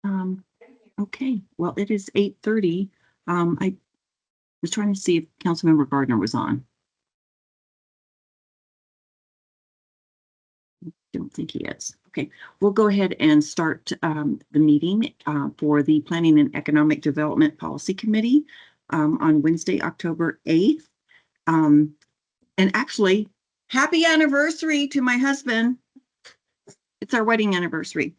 Okay, well, it is 8:30. I was trying to see if Councilmember Gardner was on. Don't think he is. Okay, we'll go ahead and start the meeting for the Planning and Economic Development Policy Committee on Wednesday, October 8th. And actually, happy anniversary to my husband. It's our wedding anniversary.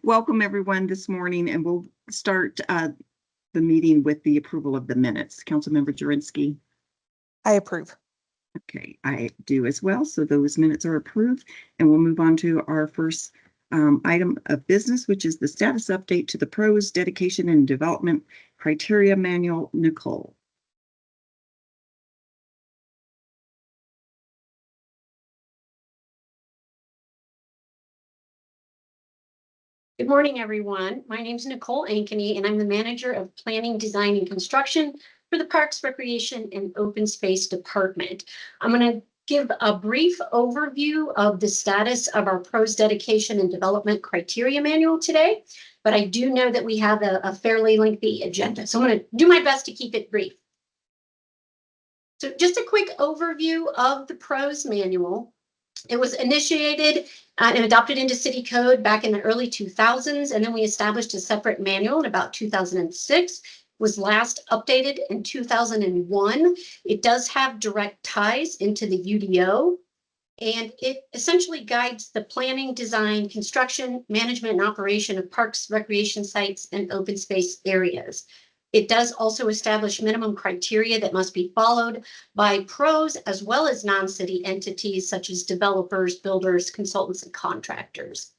Welcome everyone this morning, and we'll start the meeting with the approval of the minutes. Councilmember Jurinsky. I approve. Okay, I do as well. So those minutes are approved, and we'll move on to our first item of business, which is the status update to the PROS Dedication and Development Criteria Manual. Nicole. Good morning, everyone. My name is Nicole Ankeny, and I'm the manager of Planning, Design, and Construction for the Parks, Recreation, and Open Space Department. I'm going to give a brief overview of the status of our PROS Dedication and Development Criteria Manual today, but I do know that we have a fairly lengthy agenda, so I'm going to do my best to keep it brief. So just a quick overview of the PROS Manual. It was initiated and adopted into city code back in the early 2000s, and then we established a separate manual in about 2006. Was last updated in 2001. It does have direct ties into the UDO, and it essentially guides the planning, design, construction, management, and operation of parks, recreation sites, and open space areas. It does also establish minimum criteria that must be followed by PROS as well as non-city entities such as developers, builders, consultants, and contractors.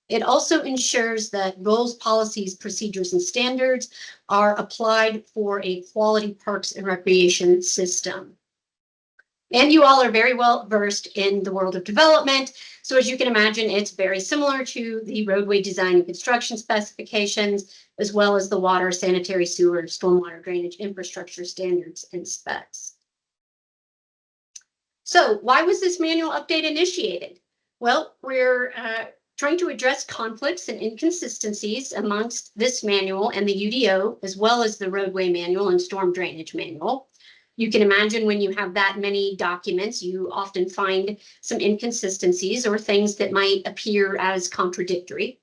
It also ensures that rules, policies, procedures, and standards are applied for a quality parks and recreation system. And you all are very well versed in the world of development. So as you can imagine, it's very similar to the roadway design and construction specifications, as well as the water, sanitary sewer, stormwater drainage infrastructure standards and specs. So why was this manual update initiated? Well, we're trying to address conflicts and inconsistencies amongst this manual and the UDO, as well as the roadway manual and storm drainage manual. You can imagine when you have that many documents, you often find some inconsistencies or things that might appear as contradictory.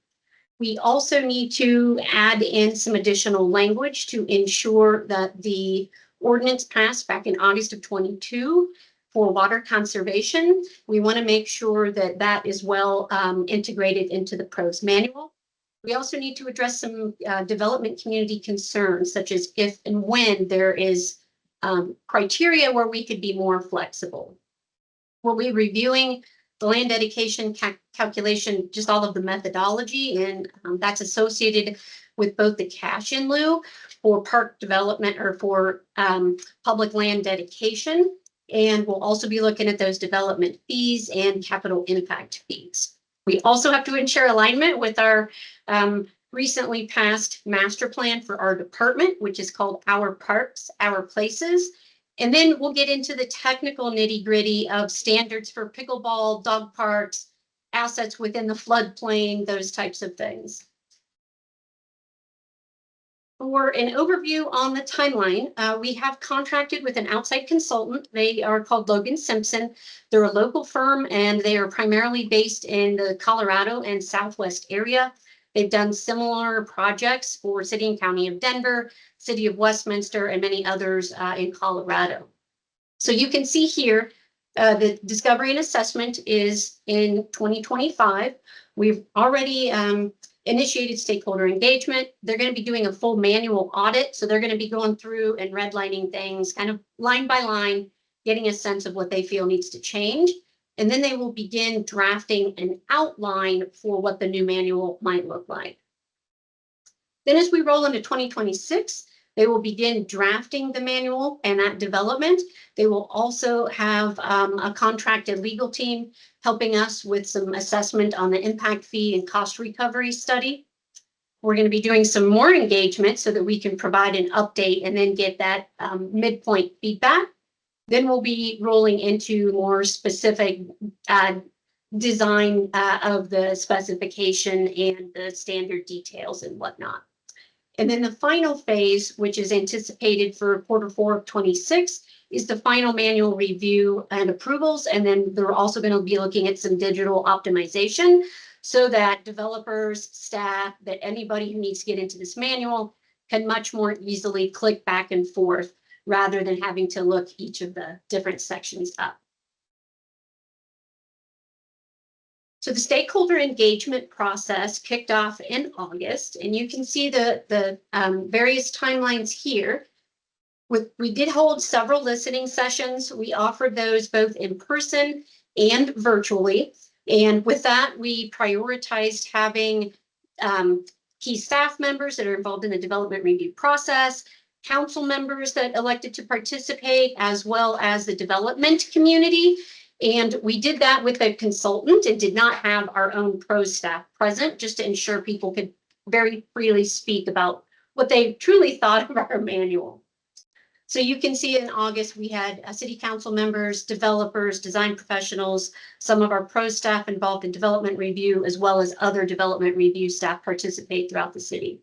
We also need to add in some additional language to ensure that the ordinance passed back in August of 22 for water conservation. We want to make sure that that is well integrated into the PROS manual. We also need to address some development community concerns, such as if and when there is criteria where we could be more flexible. We'll be reviewing the land dedication calculation, just all of the methodology, and that's associated with both the cash in lieu for park development or for public land dedication. And we'll also be looking at those development fees and capital impact fees. We also have to ensure alignment with our recently passed master plan for our department, which is called Our Parks, Our Places. And then we'll get into the technical nitty-gritty of standards for pickleball, dog parks, assets within the floodplain, those types of things. For an overview on the timeline, we have contracted with an outside consultant. They are called Logan Simpson. They're a local firm, and they are primarily based in the Colorado and Southwest area. They've done similar projects for City and County of Denver, City of Westminster, and many others in Colorado. So you can see here, the discovery and assessment is in 2025. We've already initiated stakeholder engagement. They're going to be doing a full manual audit. So they're going to be going through and redlining things kind of line by line, getting a sense of what they feel needs to change. And then they will begin drafting an outline for what the new manual might look like. Then as we roll into 2026, they will begin drafting the manual and that development. They will also have a contracted legal team helping us with some assessment on the impact fee and cost recovery study. We're going to be doing some more engagement so that we can provide an update and then get that midpoint feedback. Then we'll be rolling into more specific design of the specification and the standard details and whatnot. And then the final phase, which is anticipated for Q4 of 26, is the final manual review and approvals. And then they're also going to be looking at some digital optimization so that developers, staff, that anybody who needs to get into this manual can much more easily click back and forth rather than having to look each of the different sections up. So the stakeholder engagement process kicked off in August, and you can see the various timelines here. We did hold several listening sessions. We offered those both in person and virtually. And with that, we prioritized having key staff members that are involved in the development review process, council members that elected to participate, as well as the development community. And we did that with a consultant and did not have our own pros staff present, just to ensure people could very freely speak about what they truly thought of our manual. So you can see in August, we had city council members, developers, design professionals, some of our pro staff involved in development review, as well as other development review staff participate throughout the city.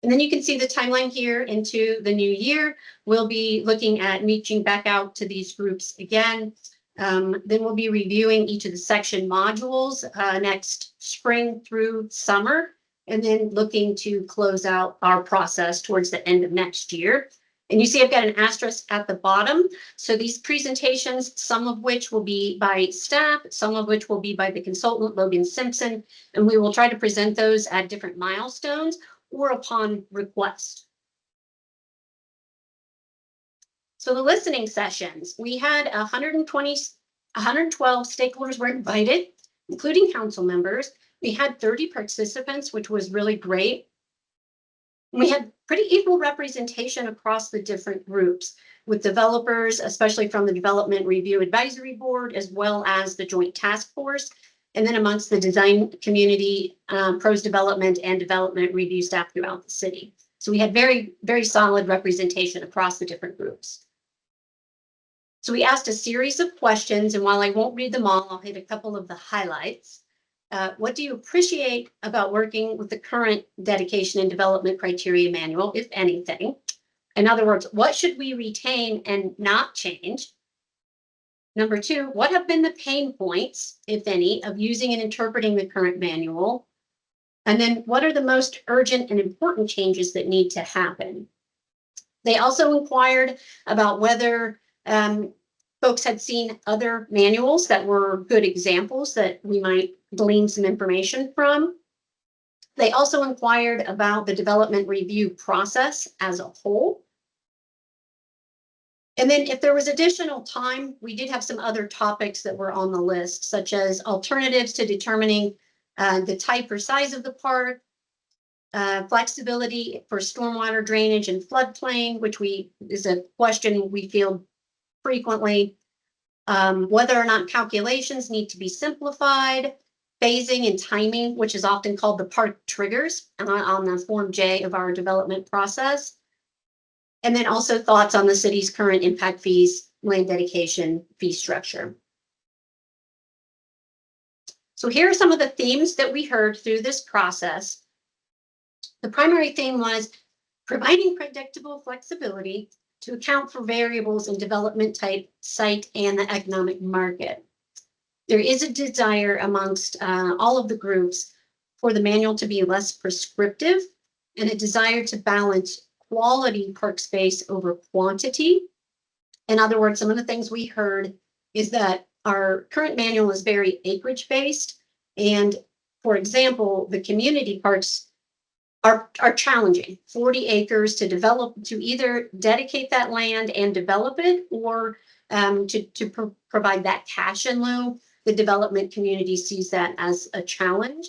And then you can see the timeline here into the new year. We'll be looking at reaching back out to these groups again. Then we'll be reviewing each of the section modules next spring through summer, and then looking to close out our process towards the end of next year. And you see I've got an asterisk at the bottom. So these presentations, some of which will be by staff, some of which will be by the consultant, Logan Simpson, and we will try to present those at different milestones or upon request. So the listening sessions, we had 112 stakeholders were invited, including council members. We had 30 participants, which was really great. We had pretty equal representation across the different groups with developers, especially from the Development Review Advisory Board, as well as the Joint Task Force. And then amongst the design community, pros development and development review staff throughout the city. So we had very, very solid representation across the different groups. So we asked a series of questions, and while I won't read them all, I'll hit a couple of the highlights. What do you appreciate about working with the current dedication and development criteria manual, if anything? In other words, what should we retain and not change? Number two, what have been the pain points, if any, of using and interpreting the current manual? And then what are the most urgent and important changes that need to happen? They also inquired about whether folks had seen other manuals that were good examples that we might glean some information from. They also inquired about the development review process as a whole. And then if there was additional time, we did have some other topics that were on the list, such as alternatives to determining the type or size of the park, flexibility for stormwater drainage and floodplain, which is a question we field frequently, whether or not calculations need to be simplified, phasing and timing, which is often called the park triggers on the Form J of our development process. And then also thoughts on the city's current impact fees, land dedication fee structure. So here are some of the themes that we heard through this process. The primary theme was providing predictable flexibility to account for variables in development type, site, and the economic market. There is a desire amongst all of the groups for the manual to be less prescriptive and a desire to balance quality park space over quantity. In other words, some of the things we heard is that our current manual is very acreage based. And for example, the community parks are challenging. 40 acres to develop, to either dedicate that land and develop it, or to provide that cash in lieu. The development community sees that as a challenge.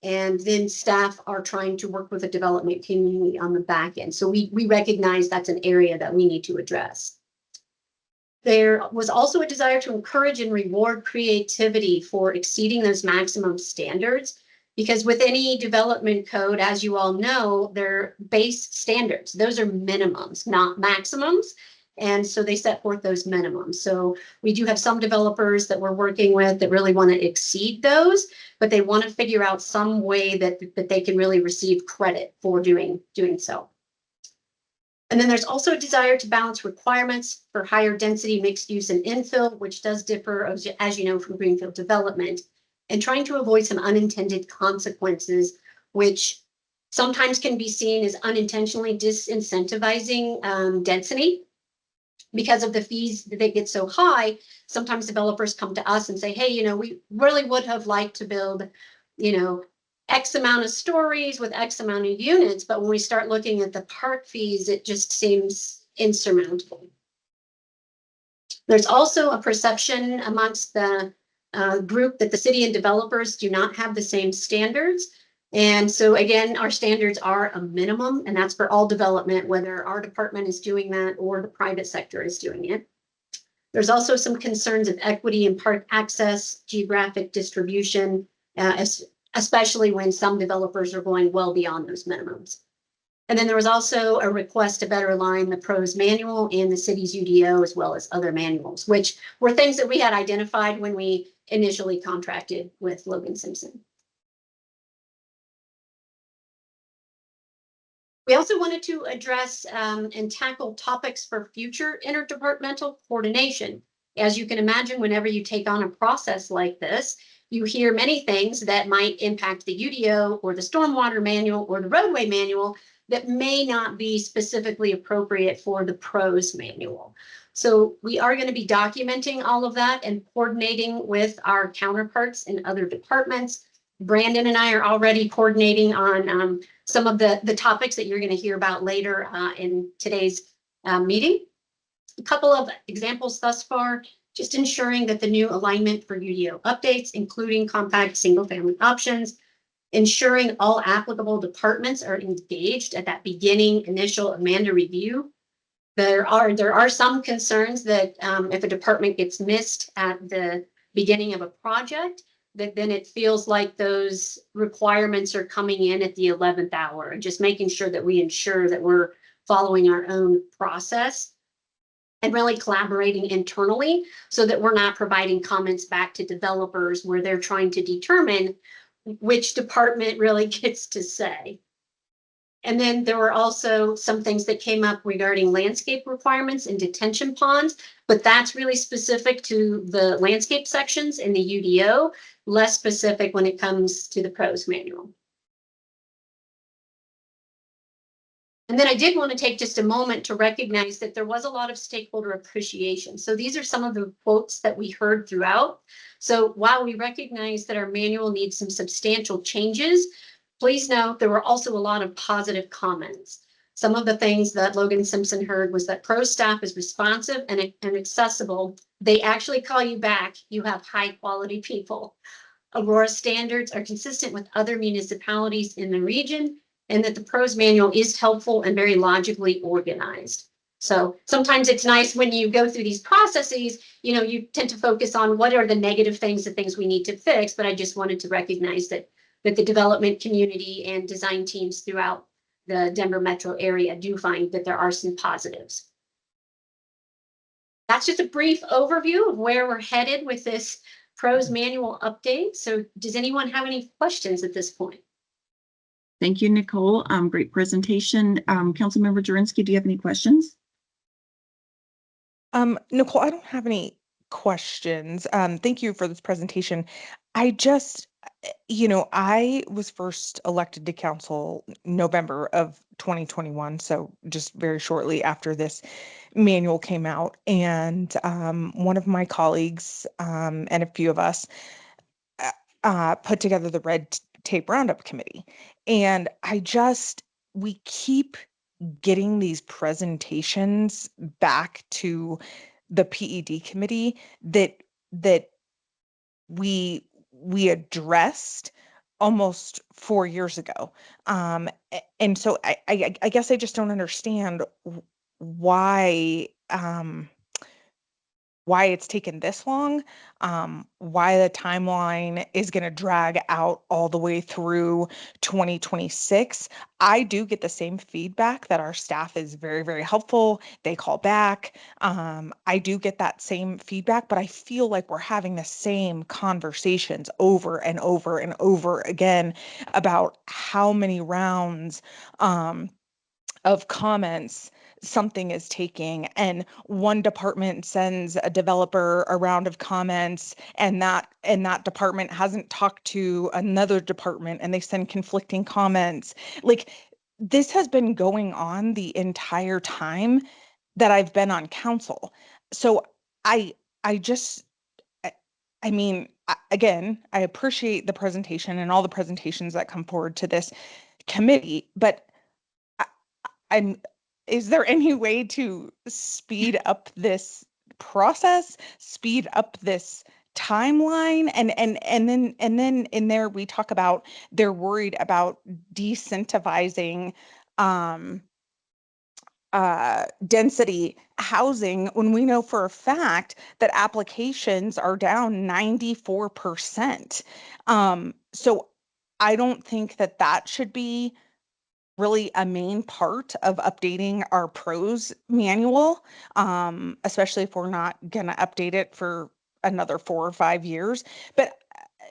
And then staff are trying to work with the development community on the back end. So we recognize that's an area that we need to address. There was also a desire to encourage and reward creativity for exceeding those maximum standards, because with any development code, as you all know, they're base standards. Those are minimums, not maximums. And so they set forth those minimums. So we do have some developers that we're working with that really want to exceed those, but they want to figure out some way that they can really receive credit for doing so. And then there's also a desire to balance requirements for higher density mixed use and infill, which does differ, as you know, from greenfield development, and trying to avoid some unintended consequences, which sometimes can be seen as unintentionally disincentivizing density. Because of the fees that they get so high, sometimes developers come to us and say, hey, you know, we really would have liked to build, you know, X amount of stories with X amount of units, but when we start looking at the park fees, it just seems insurmountable. There's also a perception amongst the group that the city and developers do not have the same standards. And so again, our standards are a minimum, and that's for all development, whether our department is doing that or the private sector is doing it. There's also some concerns of equity in park access, geographic distribution, especially when some developers are going well beyond those minimums. And then there was also a request to better align the PROS manual and the city's UDO, as well as other manuals, which were things that we had identified when we initially contracted with Logan Simpson. We also wanted to address and tackle topics for future interdepartmental coordination. As you can imagine, whenever you take on a process like this, you hear many things that might impact the UDO or the stormwater manual or the roadway manual that may not be specifically appropriate for the PROS manual. So we are going to be documenting all of that and coordinating with our counterparts in other departments. Brandon and I are already coordinating on some of the topics that you're going to hear about later in today's meeting. A couple of examples thus far, just ensuring that the new alignment for UDO updates, including compact single-family options, ensuring all applicable departments are engaged at that beginning initial Amanda review. There are some concerns that if a department gets missed at the beginning of a project, that then it feels like those requirements are coming in at the 11th hour, and just making sure that we ensure that we're following our own process and really collaborating internally so that we're not providing comments back to developers where they're trying to determine which department really gets to say. And then there were also some things that came up regarding landscape requirements and detention ponds, but that's really specific to the landscape sections in the UDO, less specific when it comes to the PROS manual. And then I did want to take just a moment to recognize that there was a lot of stakeholder appreciation. So these are some of the quotes that we heard throughout. So while we recognize that our manual needs some substantial changes, please note there were also a lot of positive comments. Some of the things that Logan Simpson heard was that PROS staff is responsive and accessible. They actually call you back. You have high quality people. Aurora standards are consistent with other municipalities in the region, and that the PROS manual is helpful and very logically organized. So sometimes it's nice when you go through these processes, you know, you tend to focus on what are the negative things, the things we need to fix, but I just wanted to recognize that the development community and design teams throughout the Denver metro area do find that there are some positives. That's just a brief overview of where we're headed with this PROS manual update. So does anyone have any questions at this point? Thank you, Nicole. Great presentation. Councilmember Jurinsky, do you have any questions? Nicole, I don't have any questions. Thank you for this presentation. I just, I was first elected to council November of 2021, so just very shortly after this manual came out. And one of my colleagues and a few of us put together the Red Tape Roundup Committee. And we keep getting these presentations back to the PED committee that we addressed almost 4 years ago. And so I guess I just don't understand why why it's taken this long, why the timeline is going to drag out all the way through 2026. I do get the same feedback that our staff is very, very helpful. They call back. I do get that same feedback, but I feel like we're having the same conversations over and over and over again about how many rounds of comments something is taking, and one department sends a developer a round of comments, and that department hasn't talked to another department and they send conflicting comments. Like, this has been going on the entire time that I've been on council. So I I just I, I mean, again, I appreciate the presentation and all the presentations that come forward to this committee, but I'm, is there any way to speed up this process, speed up this timeline? And then in there we talk about they're worried about decentivizing um density housing, when we know for a fact that applications are down 94%. So I don't think that that should be really a main part of updating our pros manual, especially if we're not going to update it for another 4 or 5 years. But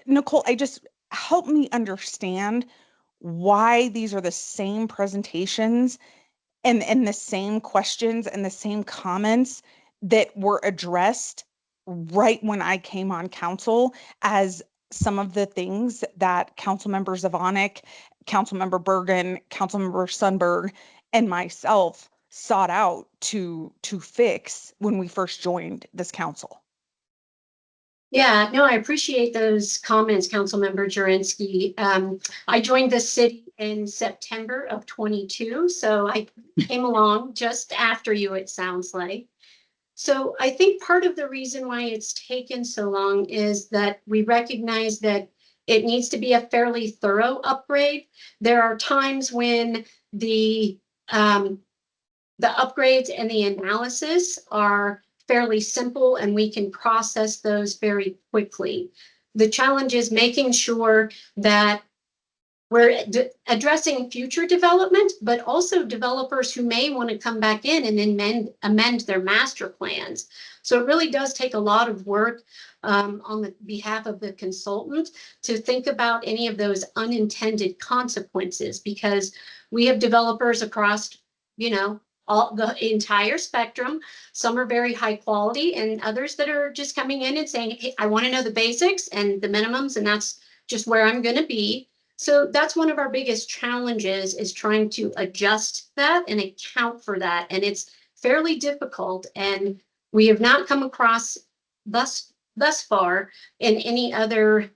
Nicole, I just help me understand why these are the same presentations and the same questions and the same comments that were addressed right when I came on council as some of the things that Councilmember Zavonic, Councilmember Bergan, Councilmember Sundberg, and myself sought out to fix when we first joined this council. Yeah, no, I appreciate those comments, Councilmember Jurinsky. I joined the city in September of 22, so I came along just after you, it sounds like. So I think part of the reason why it's taken so long is that we recognize that it needs to be a fairly thorough upgrade. There are times when the upgrades and the analysis are fairly simple and we can process those very quickly. The challenge is making sure that we're addressing future development, but also developers who may want to come back in and amend their master plans. So it really does take a lot of work on the behalf of the consultant to think about any of those unintended consequences, because we have developers across, all the entire spectrum. Some are very high quality and others that are just coming in and saying, hey, I want to know the basics and the minimums, and that's just where I'm going to be. So that's one of our biggest challenges, is trying to adjust that and account for that. And it's fairly difficult. And we have not come across thus far in any other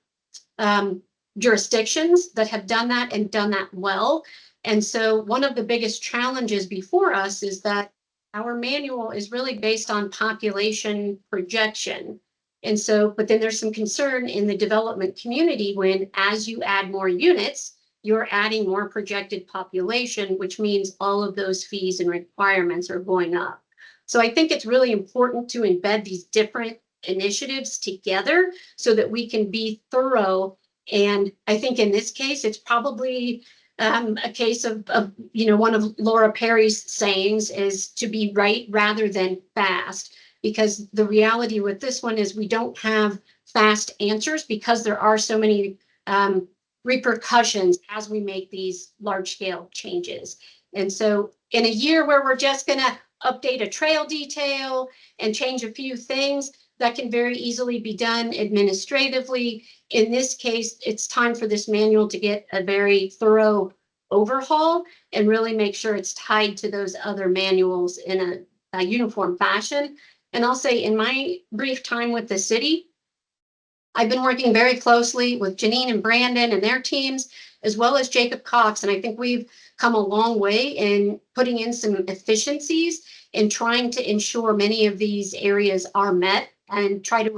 jurisdictions that have done that and done that well. And so one of the biggest challenges before us is that our manual is really based on population projection. And so, but then there's some concern in the development community when, as you add more units, you're adding more projected population, which means all of those fees and requirements are going up. So I think it's really important to embed these different initiatives together so that we can be thorough. And I think in this case, it's probably a case of, one of Laura Perry's sayings is to be right rather than fast, because the reality with this one is we don't have fast answers because there are so many repercussions as we make these large scale changes. And so in a year where we're just going to update a trail detail and change a few things, that can very easily be done administratively. In this case, it's time for this manual to get a very thorough overhaul and really make sure it's tied to those other manuals in a uniform fashion. And I'll say, in my brief time with the city, I've been working very closely with Janine and Brandon and their teams, as well as Jacob Cox. And I think we've come a long way in putting in some efficiencies and trying to ensure many of these areas are met and try to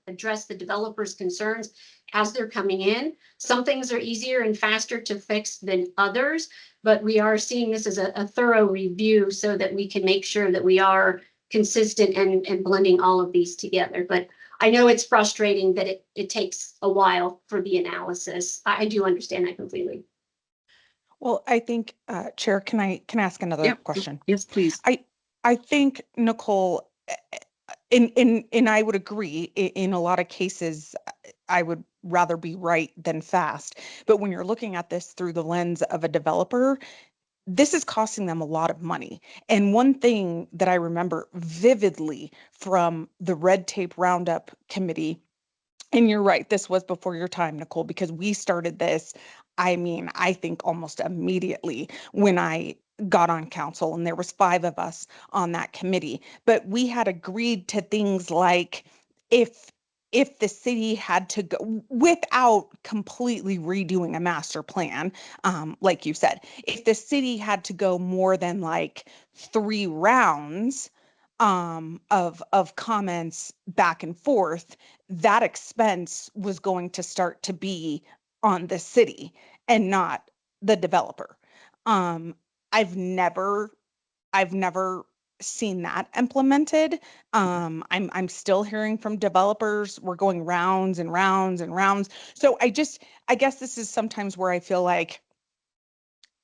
address the developers' concerns as they're coming in. Some things are easier and faster to fix than others, but we are seeing this as a thorough review so that we can make sure that we are consistent and blending all of these together. But I know it's frustrating that it takes a while for the analysis. I do understand that completely. Well, I think, Chair, can I ask another Yep. question? Yes, please. I think, Nicole, and I would agree, in a lot of cases, I would rather be right than fast. But when you're looking at this through the lens of a developer, this is costing them a lot of money. And one thing that I remember vividly from the Red Tape Roundup Committee, and you're right, this was before your time, Nicole, because we started this, I mean, I think almost immediately when I got on council, and there was 5 of us on that committee. But we had agreed to things like, if the city had to go, without completely redoing a master plan, like you said, if the city had to go more than like 3 rounds of comments back and forth, that expense was going to start to be on the city and not the developer. Um, I've never seen that implemented. I'm still hearing from developers, we're going rounds and rounds and rounds. So I guess this is sometimes where I feel like,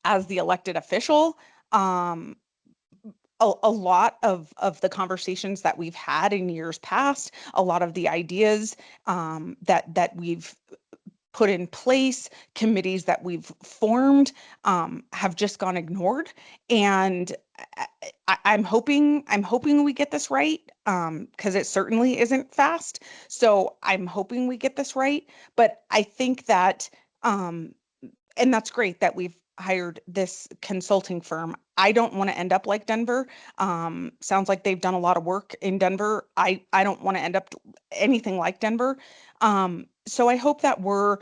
as the elected official, um, a lot of the conversations that we've had in years past, a lot of the ideas that we've put in place, committees that we've formed, have just gone ignored. And I'm hoping we get this right, because it certainly isn't fast. So I'm hoping we get this right. But I think that, and that's great that we've hired this consulting firm. I don't want to end up like Denver. Sounds like they've done a lot of work in Denver. I don't want to end up anything like Denver. So I hope that we're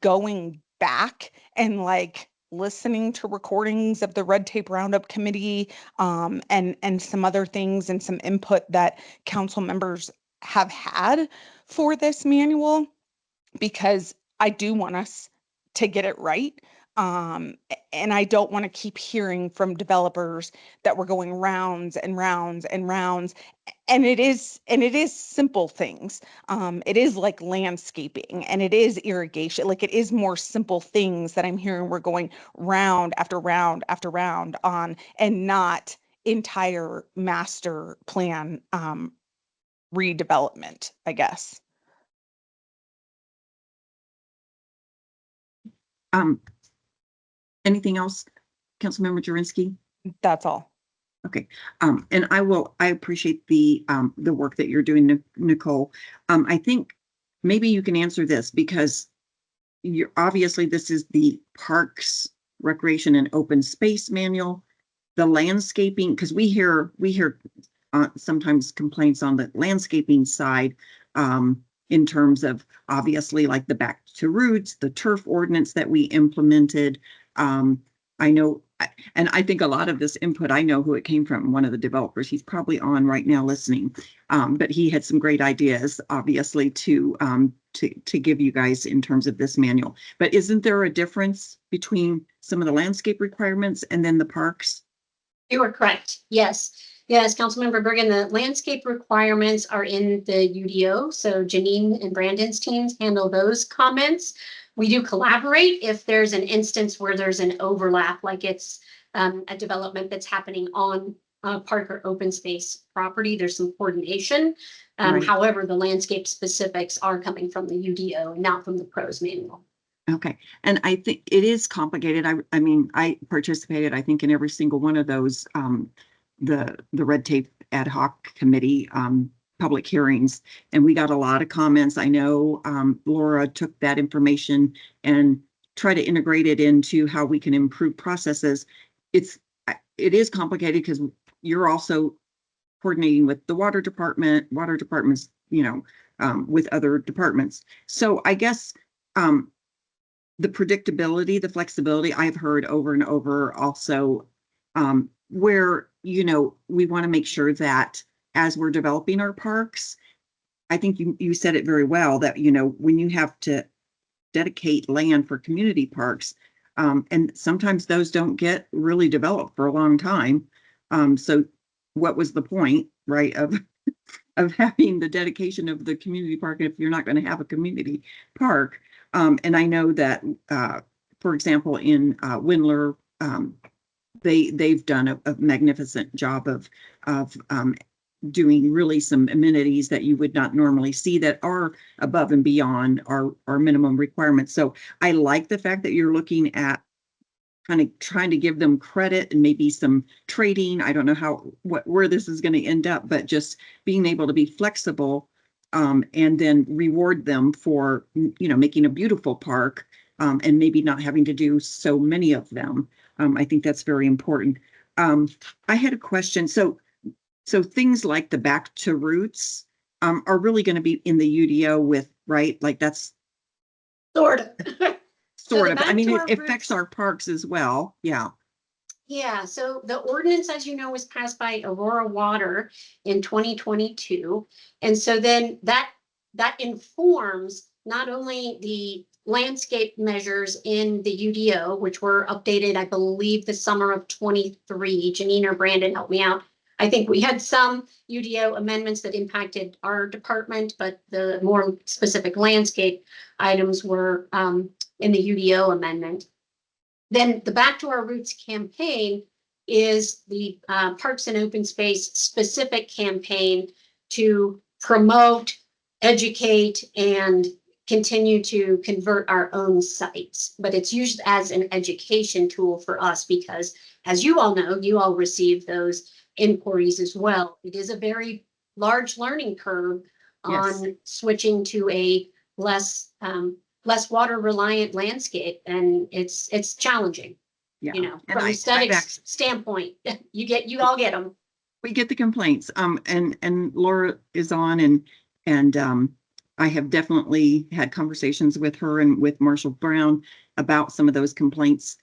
going back and like listening to recordings of the Red Tape Roundup Committee, and some other things and some input that council members have had for this manual, because I do want us to get it right. And I don't want to keep hearing from developers that we're going rounds and rounds and rounds. And it is simple things. It is like landscaping, and it is irrigation. Like, it is more simple things that I'm hearing we're going round after round after round on, and not entire master plan redevelopment, I guess. Anything else, Councilmember Jurinsky? That's all. Okay. And I appreciate the work that you're doing, Nicole. I think maybe you can answer this, because you're obviously, this is the Parks, Recreation and Open Space Manual, the landscaping, because we hear sometimes complaints on the landscaping side, in terms of obviously like the Back to Roots, the turf ordinance that we implemented. I know, and I think a lot of this input, I know who it came from, one of the developers. He's probably on right now listening, but he had some great ideas, obviously, to give you guys in terms of this manual. But isn't there a difference between some of the landscape requirements and then the parks? You are correct. Yes. Yes, Councilmember Bergan, the landscape requirements are in the UDO. So Janine and Brandon's teams handle those comments. We do collaborate if there's an instance where there's an overlap, like it's a development that's happening on park or open space property. There's some coordination. Right. However, the landscape specifics are coming from the UDO, not from the pros manual. Okay. And I think it is complicated. I mean, I participated, I think, in every single one of those, the Red Tape Ad Hoc Committee public hearings, and we got a lot of comments. I know Laura took that information and tried to integrate it into how we can improve processes. It is complicated because you're also coordinating with the water department's, with other departments. So I guess the predictability, the flexibility, I've heard over and over also, where, we want to make sure that as we're developing our parks, I think you said it very well, that, when you have to dedicate land for community parks, and sometimes those don't get really developed for a long time. So what was the point, right, of having the dedication of the community park if you're not going to have a community park? And I know that, for example, in Windler, they've done a magnificent job of doing really some amenities that you would not normally see that are above and beyond our minimum requirements. So I like the fact that you're looking at kind of trying to give them credit and maybe some trading. I don't know where this is going to end up, but just being able to be flexible, and then reward them for, making a beautiful park, and maybe not having to do so many of them. I think that's very important. I had a question. So things like the back to roots, are really going to be in the UDO with, right? Like that's Sort of. sort the of, back I mean, to it our affects roots- our parks as well. Yeah. Yeah, so the ordinance, as you know, was passed by Aurora Water in 2022. And so then that informs not only the landscape measures in the UDO, which were updated, I believe, the summer of 23. Janine or Brandon, help me out. I think we had some UDO amendments that impacted our department, but the more specific landscape items were in the UDO amendment. Then the Back to Our Roots campaign is the Parks and Open Space specific campaign to promote, educate, and continue to convert our own sites. But it's used as an education tool for us because, as you all know, you all receive those inquiries as well. It is a very large learning curve Yes. on switching to a less water reliant landscape, and it's challenging, Yeah. And from aesthetics standpoint. You all get them. we get the complaints. And Laura is on, and I have definitely had conversations with her and with Marshall Brown about some of those complaints.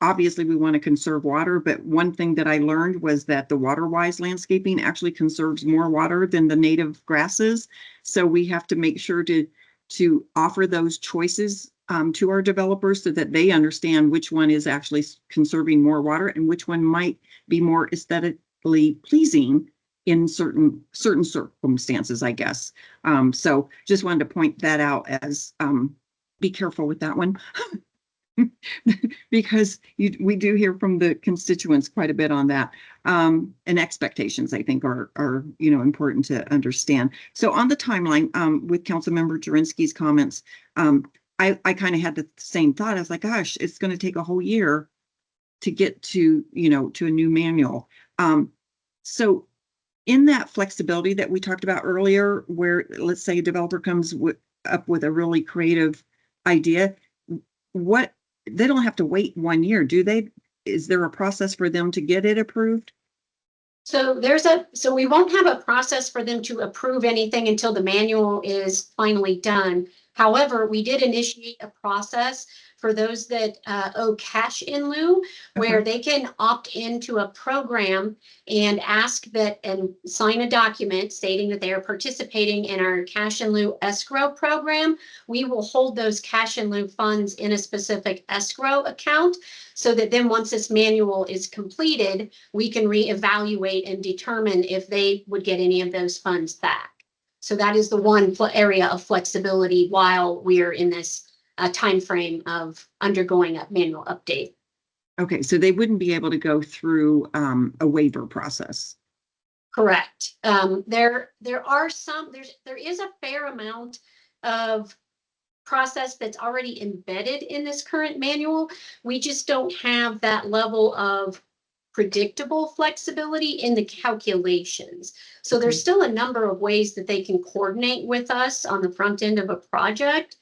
Obviously we want to conserve water, but one thing that I learned was that the water-wise landscaping actually conserves more water than the native grasses. So we have to make sure to offer those choices to our developers so that they understand which one is actually conserving more water and which one might be more aesthetically pleasing in certain circumstances, I guess. So just wanted to point that out as be careful with that one. Because we do hear from the constituents quite a bit on that. And expectations, I think, are important to understand. So on the timeline, with Councilmember Jurinsky's comments, I kind of had the same thought. I was like, gosh, it's going to take a whole year to get to a new manual. So in that flexibility that we talked about earlier, where let's say a developer comes up with a really creative idea, they don't have to wait 1 year, do they? Is there a process for them to get it approved? So we won't have a process for them to approve anything until the manual is finally done. However, we did initiate a process for those that owe cash in lieu, where they can opt into a program and ask that and sign a document stating that they are participating in our cash in lieu escrow program. We will hold those cash in lieu funds in a specific escrow account so that then once this manual is completed, we can reevaluate and determine if they would get any of those funds back. So that is the one area of flexibility while we're in this time frame of undergoing a manual update. Okay, so they wouldn't be able to go through a waiver process. Correct. There is a fair amount of process that's already embedded in this current manual. We just don't have that level of predictable flexibility in the calculations. So there's still a number of ways that they can coordinate with us on the front end of a project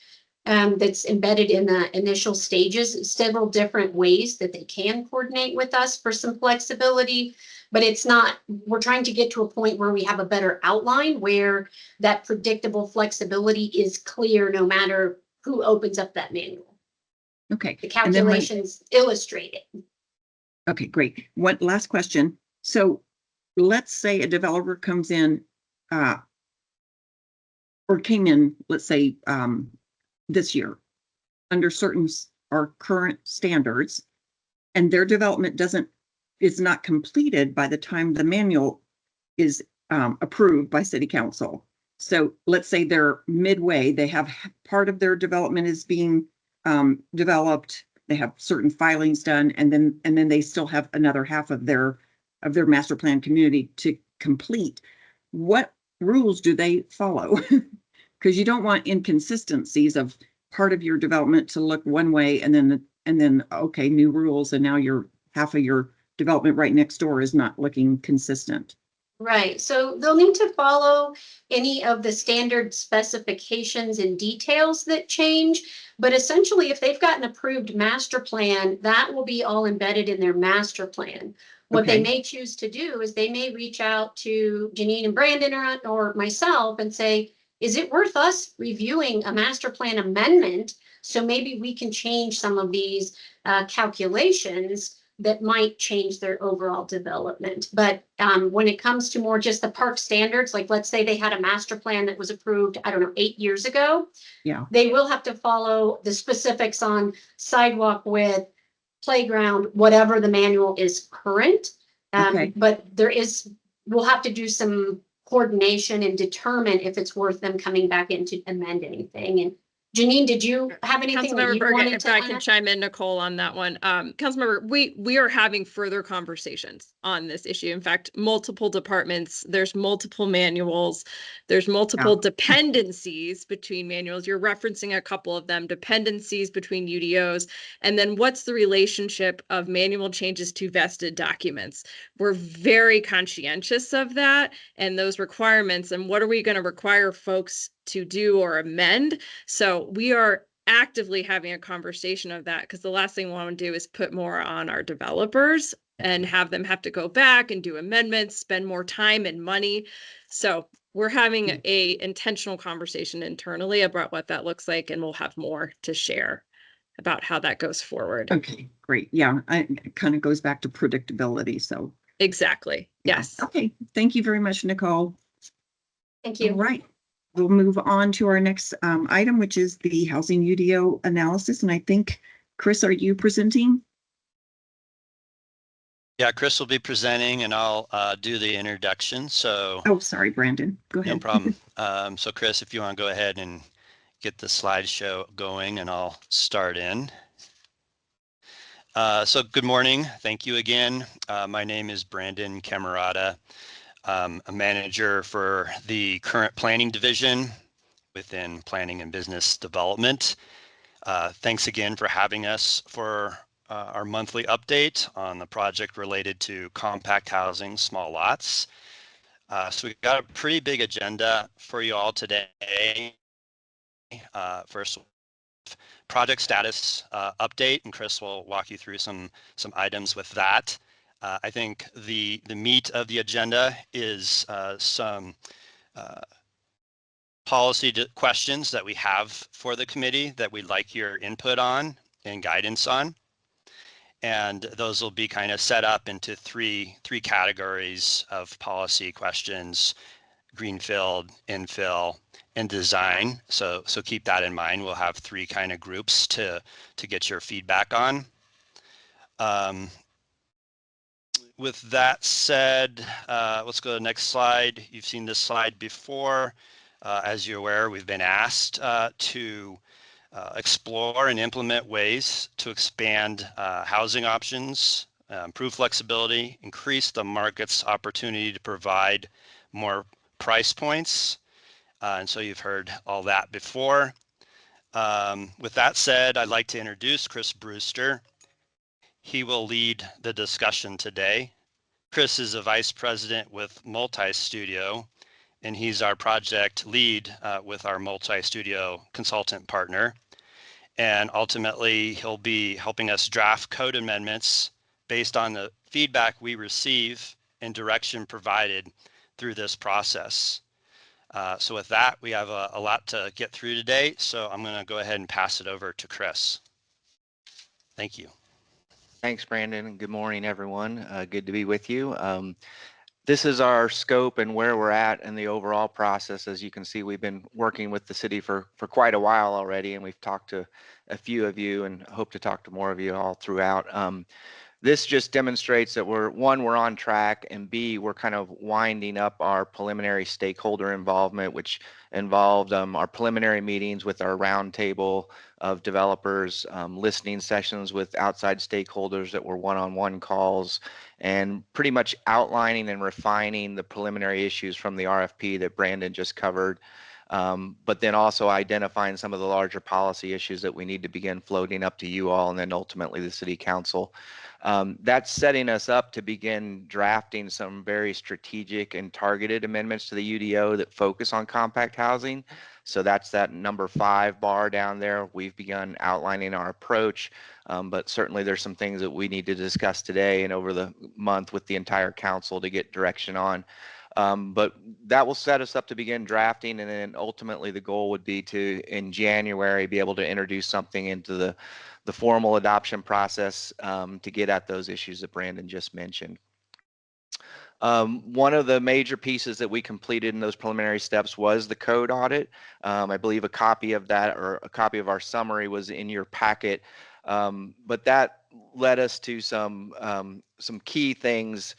that's embedded in the initial stages, several different ways that they can coordinate with us for some flexibility. But we're trying to get to a point where we have a better outline where that predictable flexibility is clear no matter who opens up that manual. Okay. The calculations illustrate it. Okay, great. One last question. So let's say a developer comes in or came in, let's say, this year under our current standards, and their development doesn't is not completed by the time the manual is approved by city council. So let's say they're midway, they have part of their development is being developed, they have certain filings done, and then they still have another half of their master plan community to complete. What rules do they follow? Because you don't want inconsistencies of part of your development to look one way and then okay, new rules, and now your half of your development right next door is not looking consistent. Right, so they'll need to follow any of the standard specifications and details that change. But essentially, if they've got an approved master plan, that will be all embedded in their master plan. What they may choose to do is they may reach out to Janine and Brandon or myself and say, is it worth us reviewing a master plan amendment? So maybe we can change some of these calculations that might change their overall development. But when it comes to more just the park standards, like let's say they had a master plan that was approved, I don't know, 8 years ago. Yeah. They will have to follow the specifics on sidewalk width, playground, whatever the manual is current. But we'll have to do some coordination and determine if it's worth them coming back in to amend anything. And Janine, did you have anything that you Councilmember Bergan, wanted if to I add? can chime in, Nicole, on that one. Councilmember, we are having further conversations on this issue. In fact, multiple departments, there's multiple manuals, there's multiple dependencies between manuals. You're referencing a couple of them, dependencies between UDOs. And then what's the relationship of manual changes to vested documents? We're very conscientious of that and those requirements. And what are we going to require folks to do or amend? So we are actively having a conversation of that, because the last thing we want to do is put more on our developers and have them have to go back and do amendments, spend more time and money. So we're having a intentional conversation internally about what that looks like, and we'll have more to share about how that goes forward. Okay, great. Yeah, it kind of goes back to predictability. So exactly. Yes. Okay. Thank you very much, Nicole. Thank you. All right. We'll move on to our next item, which is the housing UDO analysis. And I think, Chris, are you presenting? Yeah, Chris will be presenting, and I'll do the introduction. So, oh, sorry, Brandon. Go ahead. No problem. So, Chris, if you want to go ahead and get the slideshow going, and I'll start in. So, good morning. Thank you again. My name is Brandon Camerata. I'm a manager for the current planning division within planning and business development. Thanks again for having us for our monthly update on the project related to compact housing, small lots. So we've got a pretty big agenda for you all today. First, project status update, and Chris will walk you through some items with that. I think the meat of the agenda is some policy questions that we have for the committee that we'd like your input on and guidance on. And those will be kind of set up into three categories of policy questions: greenfield, infill, and design. So keep that in mind. We'll have three kind of groups to get your feedback on. With that said, let's go to the next slide. You've seen this slide before. As you're aware, we've been asked to explore and implement ways to expand housing options, improve flexibility, increase the market's opportunity to provide more price points. And so you've heard all that before. With that said, I'd like to introduce Chris Brewster. He will lead the discussion today. Chris is a vice president with Multi-Studio, and he's our project lead with our Multi-Studio consultant partner. And ultimately, he'll be helping us draft code amendments based on the feedback we receive and direction provided through this process. So with that, we have a lot to get through today. So I'm going to go ahead and pass it over to Chris. Thank you. Thanks, Brandon. Good morning, everyone. Good to be with you. This is our scope and where we're at in the overall process. As you can see, we've been working with the city for quite a while already, and we've talked to a few of you and hope to talk to more of you all throughout. This just demonstrates that we're on track, and B, we're kind of winding up our preliminary stakeholder involvement, which involved our preliminary meetings with our roundtable of developers, listening sessions with outside stakeholders that were one-on-one calls, and pretty much outlining and refining the preliminary issues from the RFP that Brandon just covered. But then also identifying some of the larger policy issues that we need to begin floating up to you all and then ultimately the City Council. That's setting us up to begin drafting some very strategic and targeted amendments to the UDO that focus on compact housing. So that's that number 5 bar down there. We've begun outlining our approach, but certainly there's some things that we need to discuss today and over the month with the entire council to get direction on. But that will set us up to begin drafting, and then ultimately the goal would be to, in January, be able to introduce something into the formal adoption process to get at those issues that Brandon just mentioned. One of the major pieces that we completed in those preliminary steps was the code audit. I believe a copy of that, or a copy of our summary, was in your packet, but that led us to some key things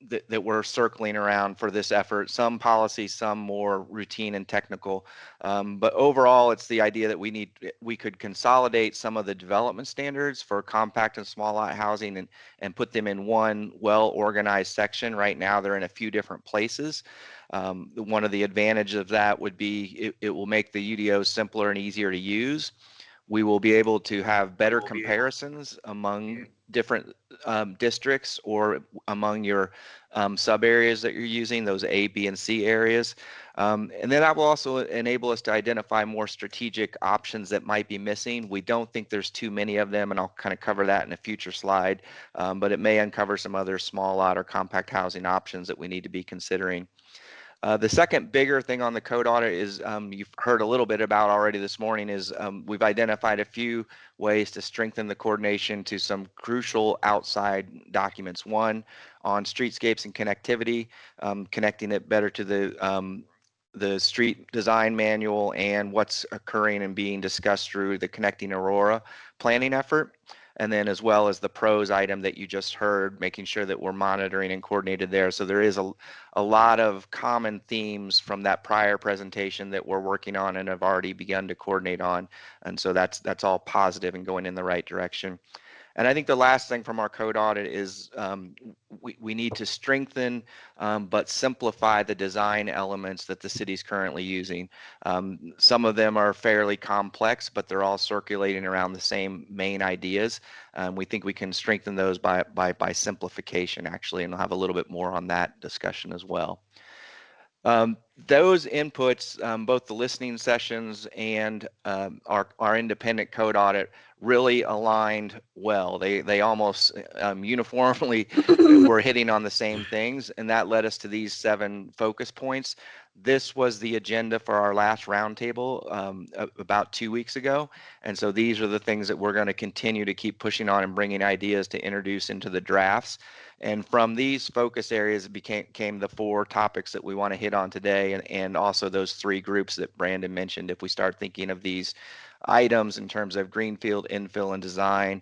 that we're circling around for this effort. Some policy, some more routine and technical. But overall, it's the idea that we could consolidate some of the development standards for compact and small lot housing and put them in one well-organized section. Right now, they're in a few different places. One of the advantages of that would be it will make the UDO simpler and easier to use. We will be able to have better comparisons among different districts or among your sub areas that you're using, those A, B, and C areas. And then that will also enable us to identify more strategic options that might be missing. We don't think there's too many of them, and I'll kind of cover that in a future slide, but it may uncover some other small lot or compact housing options that we need to be considering. The second bigger thing on the code audit is you've heard a little bit about already this morning is we've identified a few ways to strengthen the coordination to some crucial outside documents. One on streetscapes and connectivity, connecting it better to the street design manual and what's occurring and being discussed through the Connecting Aurora planning effort. And then as well as the pros item that you just heard, making sure that we're monitoring and coordinated there. So there is a lot of common themes from that prior presentation that we're working on and have already begun to coordinate on. And so that's all positive and going in the right direction. And I think the last thing from our code audit is we need to strengthen but simplify the design elements that the city's currently using. Some of them are fairly complex, but they're all circulating around the same main ideas. We think we can strengthen those by simplification, actually, and I'll have a little bit more on that discussion as well. Those inputs, both the listening sessions and our independent code audit, really aligned well. They almost uniformly were hitting on the same things, and that led us to these 7 focus points. This was the agenda for our last roundtable about 2 weeks ago, and so these are the things that we're going to continue to keep pushing on and bringing ideas to introduce into the drafts. And from these focus areas came the 4 topics that we want to hit on today, and also those 3 groups that Brandon mentioned. If we start thinking of these items in terms of greenfield, infill, and design,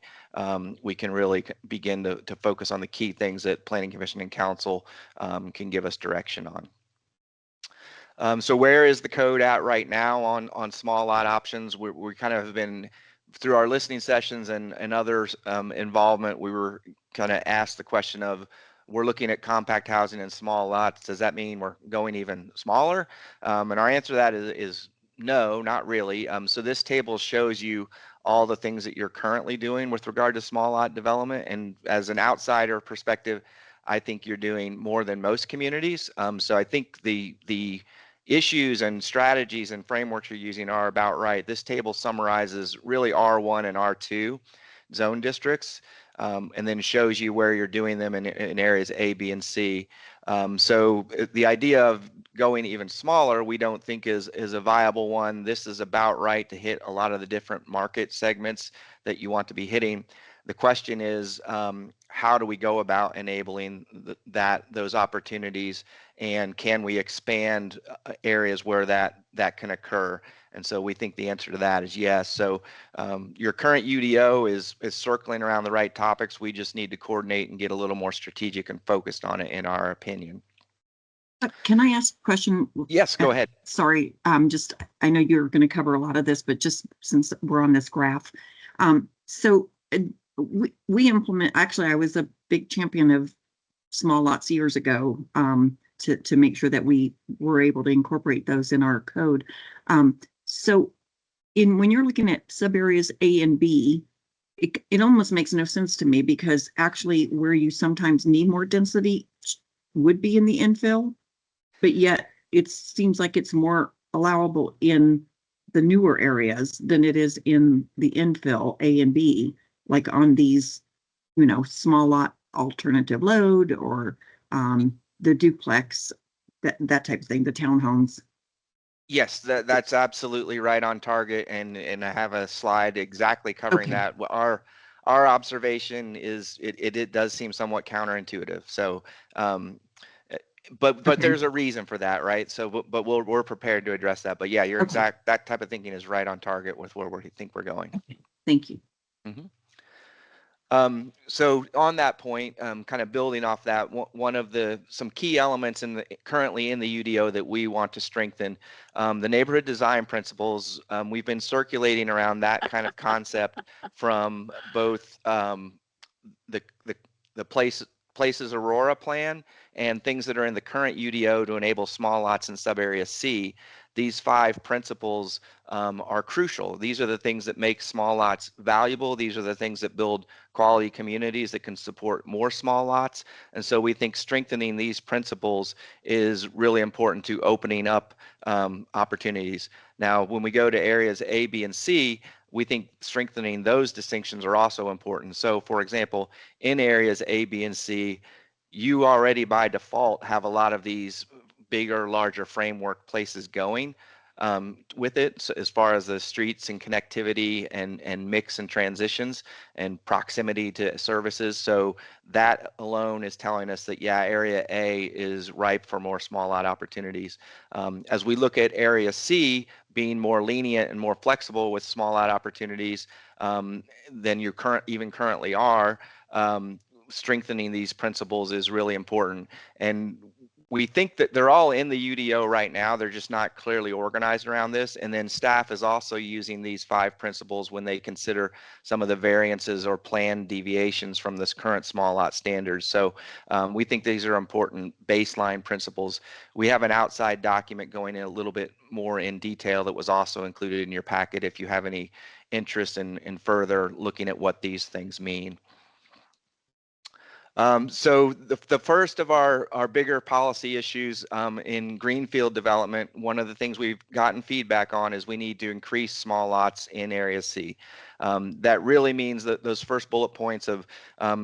we can really begin to focus on the key things that Planning Commission and Council can give us direction on. So where is the code at right now on small lot options? We kind of have been, through our listening sessions and others involvement, we were kind of asked the question of, we're looking at compact housing and small lots. Does that mean we're going even smaller? And our answer to that is no, not really. So this table shows you all the things that you're currently doing with regard to small lot development. And as an outsider perspective, I think you're doing more than most communities. So I think the issues and strategies and frameworks you're using are about right. This table summarizes really R1 and R2 zone districts, and then shows you where you're doing them in areas A, B, and C. So the idea of going even smaller, we don't think is a viable one. This is about right to hit a lot of the different market segments that you want to be hitting. The question is, how do we go about enabling those opportunities, and can we expand areas where that can occur? And so we think the answer to that is yes. So your current UDO is circling around the right topics. We just need to coordinate and get a little more strategic and focused on it, in our opinion. Can I ask a question? Yes, go ahead. Sorry, I know you're going to cover a lot of this, but just since we're on this graph, so we implement. Actually, I was a big champion of small lots years ago, to make sure that we were able to incorporate those in our code. So when you're looking at sub areas A and B, it almost makes no sense to me, because actually where you sometimes need more density would be in the infill, but yet it seems like it's more allowable in the newer areas than it is in the infill A and B, like on these, small lot alternative load, or the duplex, that type of thing, the townhomes. Yes, that's absolutely right on target, and I have a slide exactly covering Okay. that. Our observation is it does seem somewhat counterintuitive. So, but Okay. there's a reason for that, right? So, but we're prepared to address that. But yeah, Okay. that type of thinking is right on target with where we think we're going. Okay. Thank you. So on that point, kind of building off that, one of some key elements currently in the UDO that we want to strengthen, the neighborhood design principles. We've been circulating around that kind of concept from both the places Aurora plan and things that are in the current UDO to enable small lots in subarea C. These 5 principles are crucial. These are the things that make small lots valuable. These are the things that build quality communities that can support more small lots. And so we think strengthening these principles is really important to opening up opportunities. Now, when we go to areas A, B, and C, we think strengthening those distinctions are also important. So for example, in areas A, B, and C, you already by default have a lot of these bigger, larger framework places going with it, so as far as the streets and connectivity and mix and transitions and proximity to services. So that alone is telling us that, yeah, area A is ripe for more small lot opportunities. As we look at area C being more lenient and more flexible with small lot opportunities than you currently are, strengthening these principles is really important. And we think that they're all in the UDO right now. They're just not clearly organized around this. And then staff is also using these 5 principles when they consider some of the variances or planned deviations from this current small lot standards. So we think these are important baseline principles. We have an outside document going in a little bit more in detail that was also included in your packet if you have any interest in further looking at what these things mean. So the first of our bigger policy issues in greenfield development, one of the things we've gotten feedback on is we need to increase small lots in area C. That really means that those first bullet points of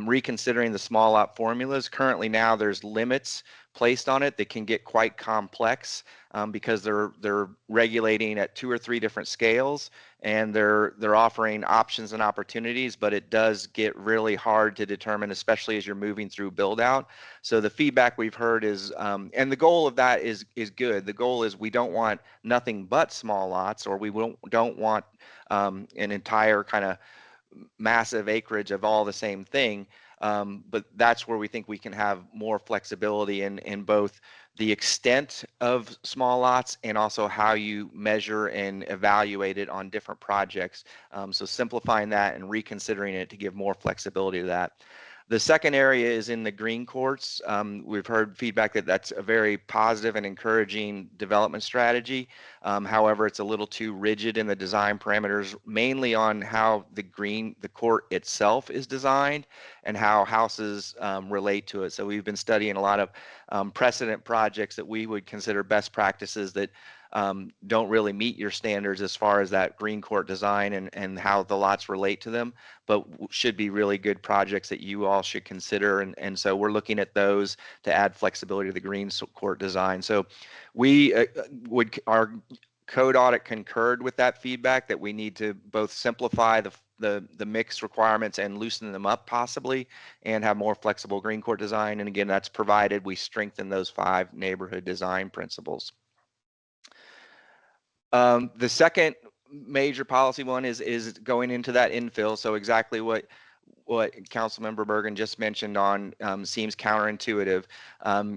reconsidering the small lot formulas. Currently now there's limits placed on it that can get quite complex because they're regulating at 2 or 3 different scales, and they're offering options and opportunities, but it does get really hard to determine, especially as you're moving through build out. So the feedback we've heard is, and the goal of that is good. The goal is we don't want nothing but small lots, or we don't want an entire kind of massive acreage of all the same thing. But that's where we think we can have more flexibility in both the extent of small lots and also how you measure and evaluate it on different projects. So simplifying that and reconsidering it to give more flexibility to that. The second area is in the green courts. We've heard feedback that that's a very positive and encouraging development strategy. However, it's a little too rigid in the design parameters, mainly on how the court itself is designed and how houses relate to it. So we've been studying a lot of precedent projects that we would consider best practices that don't really meet your standards as far as that green court design and how the lots relate to them, but should be really good projects that you all should consider. And so we're looking at those to add flexibility to the green court design. So we our code audit concurred with that feedback that we need to both simplify the mix requirements and loosen them up possibly, and have more flexible green court design. And again, that's provided we strengthen those 5 neighborhood design principles. The second major policy one is going into that infill. So exactly what Councilmember Bergan just mentioned on seems counterintuitive.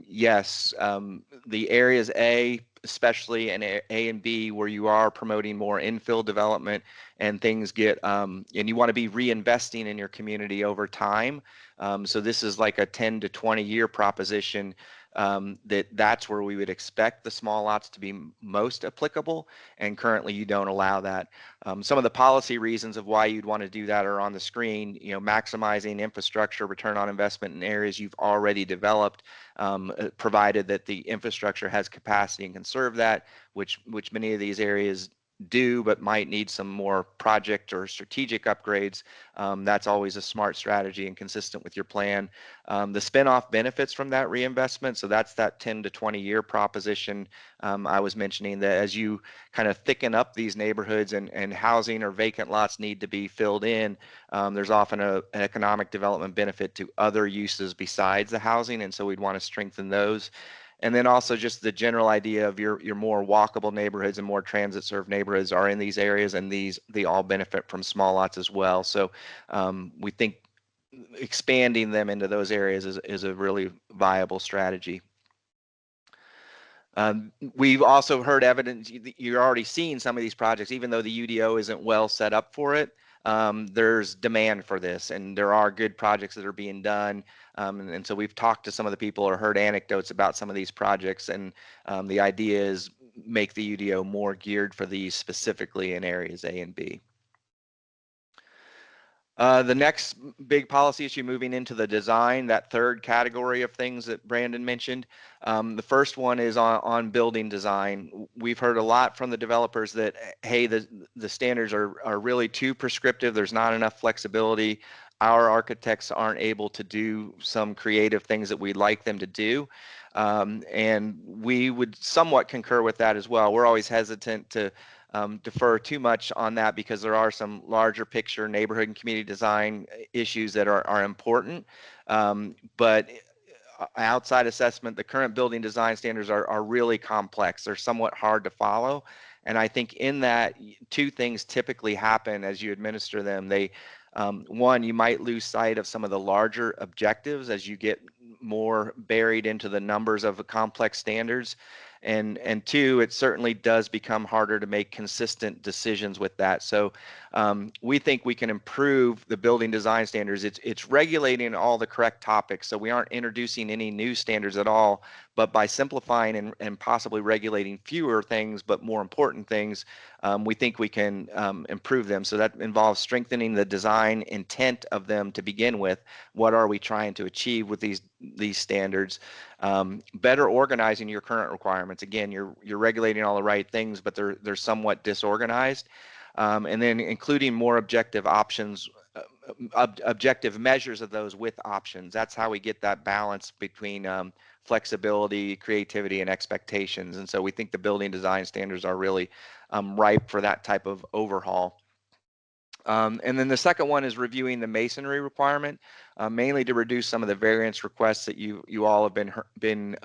Yes, the areas A, especially in A and B, where you are promoting more infill development and things get, and you want to be reinvesting in your community over time. So this is like a 10 to 20 year proposition. That's where we would expect the small lots to be most applicable, and currently you don't allow that. Some of the policy reasons of why you'd want to do that are on the screen. Maximizing infrastructure return on investment in areas you've already developed, provided that the infrastructure has capacity and can serve that, which many of these areas do, but might need some more project or strategic upgrades. That's always a smart strategy and consistent with your plan. The spinoff benefits from that reinvestment. So that's that 10 to 20 year proposition I was mentioning, that as you kind of thicken up these neighborhoods and housing or vacant lots need to be filled in, there's often an economic development benefit to other uses besides the housing. And so we'd want to strengthen those. And then also just the general idea of your more walkable neighborhoods and more transit served neighborhoods are in these areas, and they all benefit from small lots as well. So we think expanding them into those areas is a really viable strategy. We've also heard evidence, you're already seeing some of these projects, even though the UDO isn't well set up for it. There's demand for this, and there are good projects that are being done. And so we've talked to some of the people or heard anecdotes about some of these projects, and the idea is make the UDO more geared for these specifically in areas A and B. The next big policy issue, moving into the design, that third category of things that Brandon mentioned. The first one is on building design. We've heard a lot from the developers that, hey, the standards are really too prescriptive. There's not enough flexibility. Our architects aren't able to do some creative things that we'd like them to do. And we would somewhat concur with that as well. We're always hesitant to defer too much on that because there are some larger picture neighborhood and community design issues that are important. But outside assessment, the current building design standards are really complex. They're somewhat hard to follow. And I think in that, 2 things typically happen as you administer them. One, you might lose sight of some of the larger objectives as you get more buried into the numbers of the complex standards. And 2, it certainly does become harder to make consistent decisions with that. So we think we can improve the building design standards. It's regulating all the correct topics, so we aren't introducing any new standards at all, but by simplifying and possibly regulating fewer things but more important things, we think we can improve them. So that involves strengthening the design intent of them to begin with. What are we trying to achieve with these standards? Better organizing your current requirements. Again, you're regulating all the right things, but they're somewhat disorganized. And then including more objective options, objective measures of those with options. That's how we get that balance between flexibility, creativity, and expectations. And so we think the building design standards are really ripe for that type of overhaul. And then the second one is reviewing the masonry requirement, mainly to reduce some of the variance requests that you all have been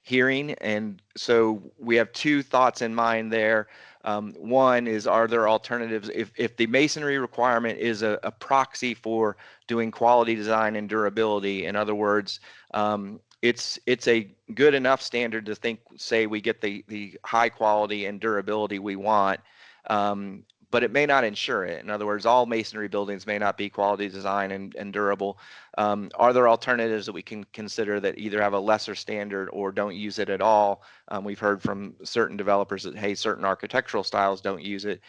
hearing. And so we have 2 thoughts in mind there. One is, are there alternatives? If the masonry requirement is a proxy for doing quality design and durability, in other words, it's a good enough standard to say we get the high quality and durability we want. But it may not ensure it. In other words, all masonry buildings may not be quality design and durable. Are there alternatives that we can consider that either have a lesser standard or don't use it at all? We've heard from certain developers that, hey, certain architectural styles don't use it.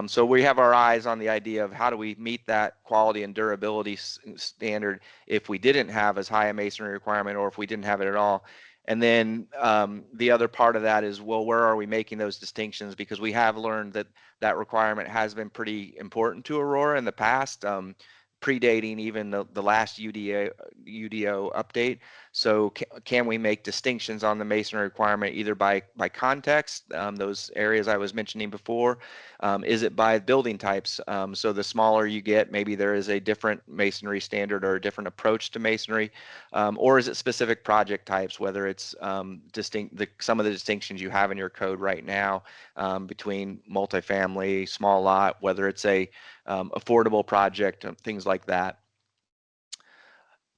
So we have our eyes on the idea of how do we meet that quality and durability standard if we didn't have as high a masonry requirement, or if we didn't have it at all. And then the other part of that is, well, where are we making those distinctions? Because we have learned that that requirement has been pretty important to Aurora in the past, predating even the last UDO update. So can we make distinctions on the masonry requirement either by context, those areas I was mentioning before? Is it by building types? So the smaller you get, maybe there is a different masonry standard or a different approach to masonry, or is it specific project types, whether it's some of the distinctions you have in your code right now between multifamily, small lot, whether it's a affordable project, things like that.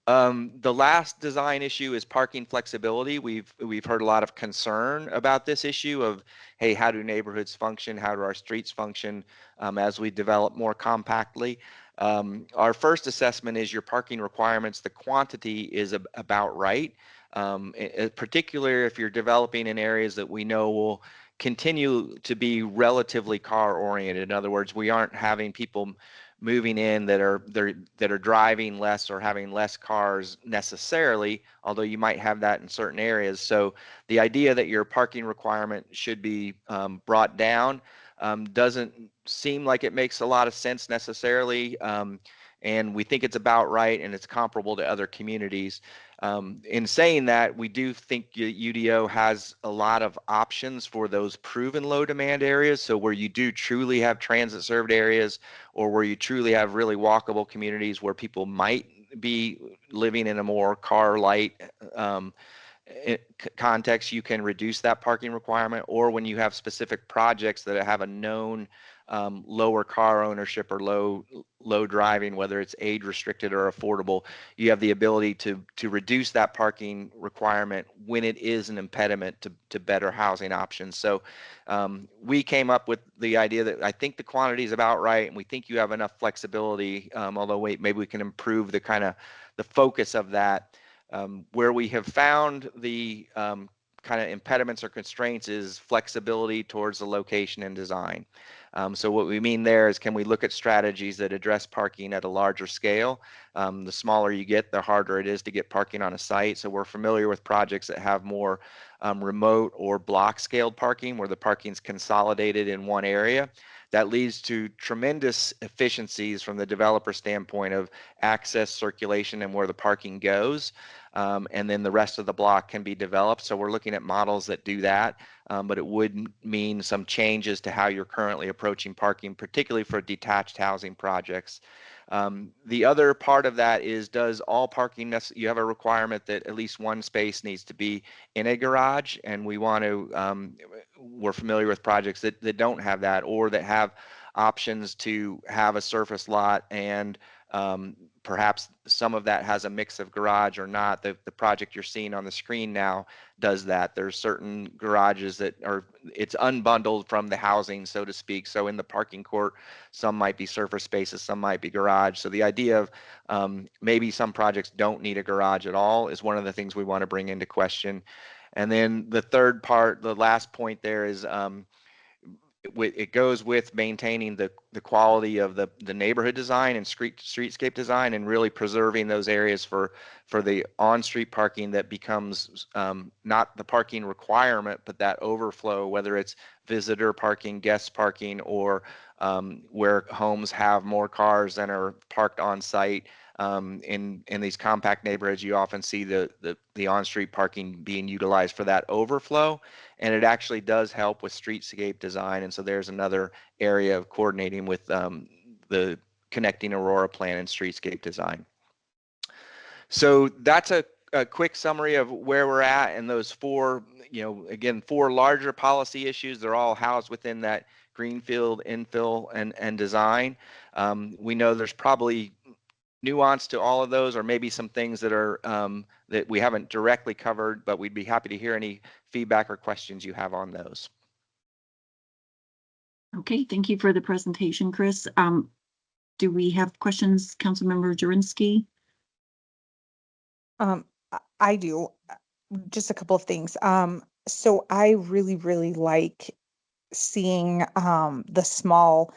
The last design issue is parking flexibility. We've heard a lot of concern about this issue of, hey, how do neighborhoods function? How do our streets function as we develop more compactly? Our first assessment is your parking requirements. The quantity is about right, particularly if you're developing in areas that we know will continue to be relatively car oriented. In other words, we aren't having people moving in that are driving less or having less cars necessarily, although you might have that in certain areas. So the idea that your parking requirement should be brought down doesn't seem like it makes a lot of sense necessarily. And we think it's about right and it's comparable to other communities. In saying that, we do think UDO has a lot of options for those proven low demand areas. So where you do truly have transit served areas, or where you truly have really walkable communities where people might be living in a more car light context, you can reduce that parking requirement. Or when you have specific projects that have a known lower car ownership or low driving, whether it's age restricted or affordable, you have the ability to reduce that parking requirement when it is an impediment to better housing options. So we came up with the idea that I think the quantity is about right, and we think you have enough flexibility, although maybe we can improve the focus of that. Where we have found the kind of impediments or constraints is flexibility towards the location and design. So what we mean there is, can we look at strategies that address parking at a larger scale? The smaller you get, the harder it is to get parking on a site. So we're familiar with projects that have more remote or block scaled parking, where the parking's consolidated in one area. That leads to tremendous efficiencies from the developer standpoint of access, circulation, and where the parking goes. And then the rest of the block can be developed. So we're looking at models that do that, but it would mean some changes to how you're currently approaching parking, particularly for detached housing projects. The other part of that is, does all parking, you have a requirement that at least one space needs to be in a garage, and we want to, we're familiar with projects that don't have that, or that have options to have a surface lot, and perhaps some of that has a mix of garage or not. The project you're seeing on the screen now does that. There's certain garages that it's unbundled from the housing, so to speak. So in the parking court, some might be surface spaces, some might be garage. So the idea of maybe some projects don't need a garage at all is one of the things we want to bring into question. And then the third part, the last point there is, it goes with maintaining the quality of the neighborhood design and streetscape design, and really preserving those areas for the on-street parking that becomes not the parking requirement, but that overflow, whether it's visitor parking, guest parking, or where homes have more cars than are parked on site. In these compact neighborhoods, you often see the on-street parking being utilized for that overflow, and it actually does help with streetscape design. And so there's another area of coordinating with the Connecting Aurora plan and streetscape design. So that's a quick summary of where we're at, and those four, again, four larger policy issues. They're all housed within that greenfield, infill, and design. We know there's probably nuance to all of those, or maybe some things that are that we haven't directly covered, but we'd be happy to hear any feedback or questions you have on those. Okay, thank you for the presentation, Chris. Do we have questions, Councilmember Jurinsky? I do. Just a couple of things. So I really, really like seeing the small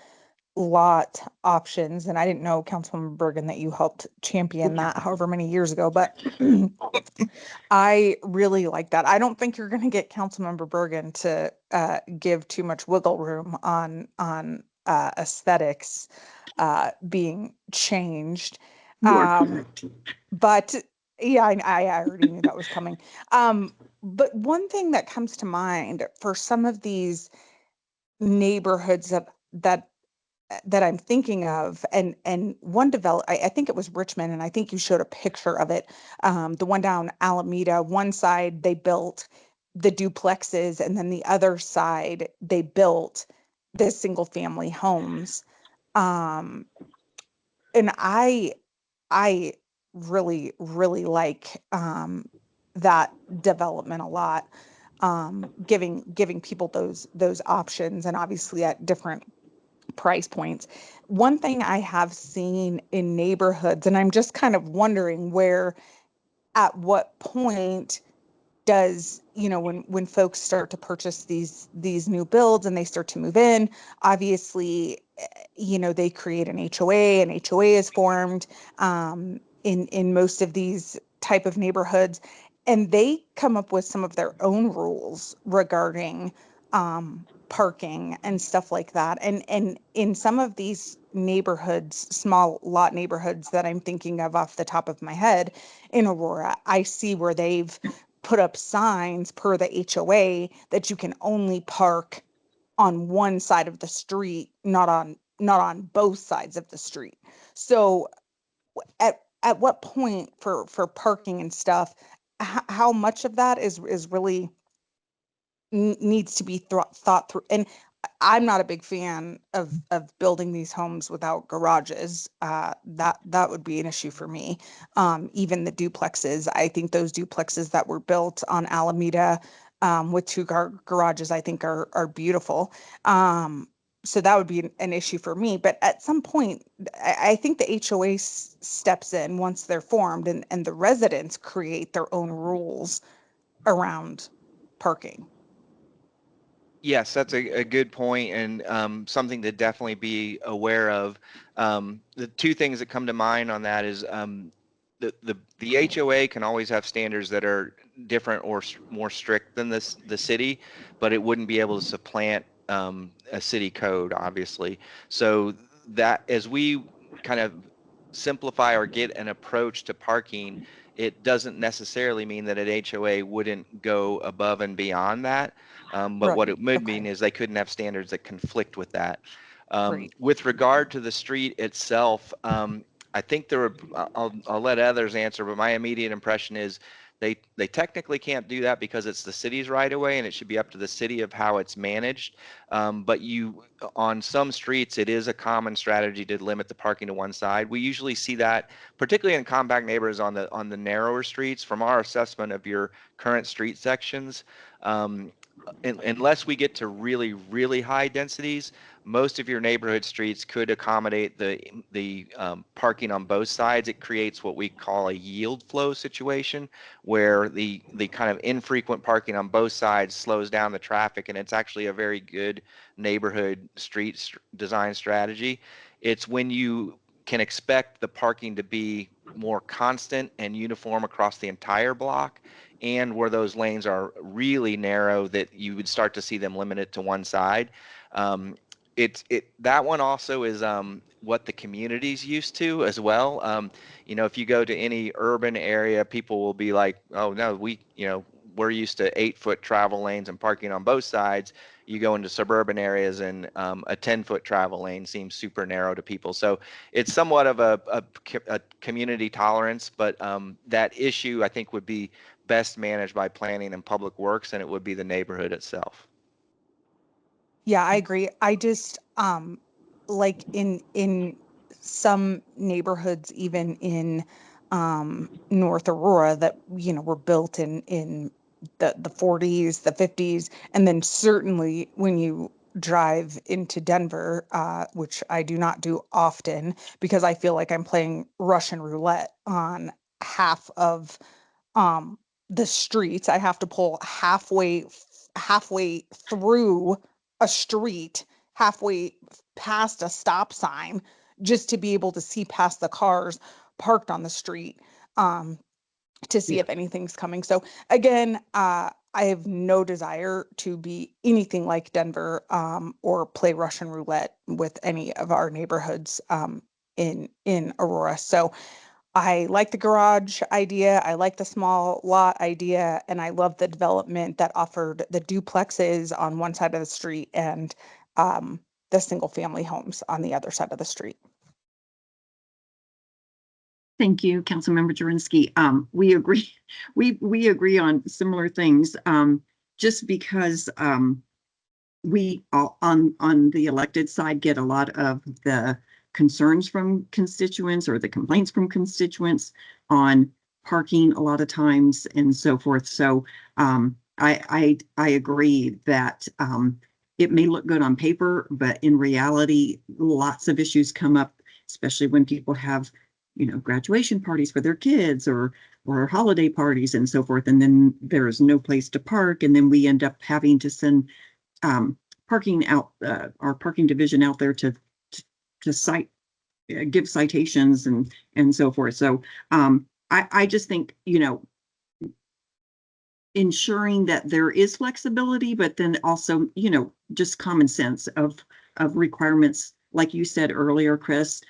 lot options, and I didn't know, Councilwoman Bergan, that you helped champion that however many years ago, but I really like that. I don't think you're going to get Councilmember Bergan to give too much wiggle room on aesthetics being changed. You are correct. But yeah, I already knew that was coming. But one thing that comes to mind for some of these neighborhoods that I'm thinking of, and one I think it was Richmond, and I think you showed a picture of it. The one down Alameda, one side they built the duplexes, and then the other side they built the single family homes. And I really, really like that development a lot. Giving people those options, and obviously at different price points. One thing I have seen in neighborhoods, and I'm just kind of wondering at what point does, when folks start to purchase these new builds and they start to move in, obviously, they create an HOA. An HOA is formed in most of these type of neighborhoods, and they come up with some of their own rules regarding parking and stuff like that. And in some of these neighborhoods, small lot neighborhoods that I'm thinking of off the top of my head in Aurora, I see where they've put up signs per the HOA that you can only park on one side of the street, not on both sides of the street. So at what point for parking and stuff, how much of that is really needs to be thought through? And I'm not a big fan of building these homes without garages. That would be an issue for me. Even the duplexes, I think those duplexes that were built on Alameda with two garages, I think are beautiful. So that would be an issue for me. But at some point, I think the HOA steps in once they're formed, and the residents create their own rules around parking. Yes, that's a good point, and something to definitely be aware of. The two things that come to mind on that is the HOA can always have standards that are different or more strict than the city, but it wouldn't be able to supplant a city code, obviously. So that as we kind of simplify or get an approach to parking, it doesn't necessarily mean that an HOA wouldn't go above and beyond that. But what it would mean is they couldn't have standards that conflict with that. Great. With regard to the street itself, I think there were, I'll let others answer, but my immediate impression is they technically can't do that because it's the city's right of way, and it should be up to the city of how it's managed. But on some streets, it is a common strategy to limit the parking to one side. We usually see that, particularly in compact neighborhoods on the narrower streets. From our assessment of your current street sections, unless we get to really, really high densities, most of your neighborhood streets could accommodate the parking on both sides. It creates what we call a yield flow situation, where the kind of infrequent parking on both sides slows down the traffic, and it's actually a very good neighborhood street design strategy. It's when you can expect the parking to be more constant and uniform across the entire block, and where those lanes are really narrow that you would start to see them limited to one side. That one also is what the community's used to as well. If you go to any urban area, people will be like, oh no, we're used to 8-foot travel lanes and parking on both sides. You go into suburban areas and a 10-foot travel lane seems super narrow to people. So it's somewhat of a community tolerance, but that issue I think would be best managed by planning and public works, and it would be the neighborhood itself. Yeah, I agree. I just like in some neighborhoods, even in North Aurora, that were built in the 40s, the 50s, and then certainly when you drive into Denver, which I do not do often because I feel like I'm playing Russian roulette on half of the streets. I have to pull halfway through a street halfway past a stop sign just to be able to see past the cars parked on the street, to see Yeah. if anything's coming. So again, I have no desire to be anything like Denver, or play Russian roulette with any of our neighborhoods, in Aurora. So I like the garage idea. I like the small lot idea, and I love the development that offered the duplexes on one side of the street and, the single family homes on the other side of the street. Thank you, Councilmember Jurinsky. We agree, we agree on similar things. Just because we all on the elected side get a lot of the concerns from constituents or the complaints from constituents on parking a lot of times and so forth. So I agree that it may look good on paper, but in reality, lots of issues come up, especially when people have, you know, graduation parties for their kids or holiday parties and so forth. And then there's no place to park. And then we end up having to send parking out, our parking division out there to cite, give citations and so forth. So I just think, you know, ensuring that there is flexibility, but then also, you know, just common sense of requirements, like you said earlier, Chris.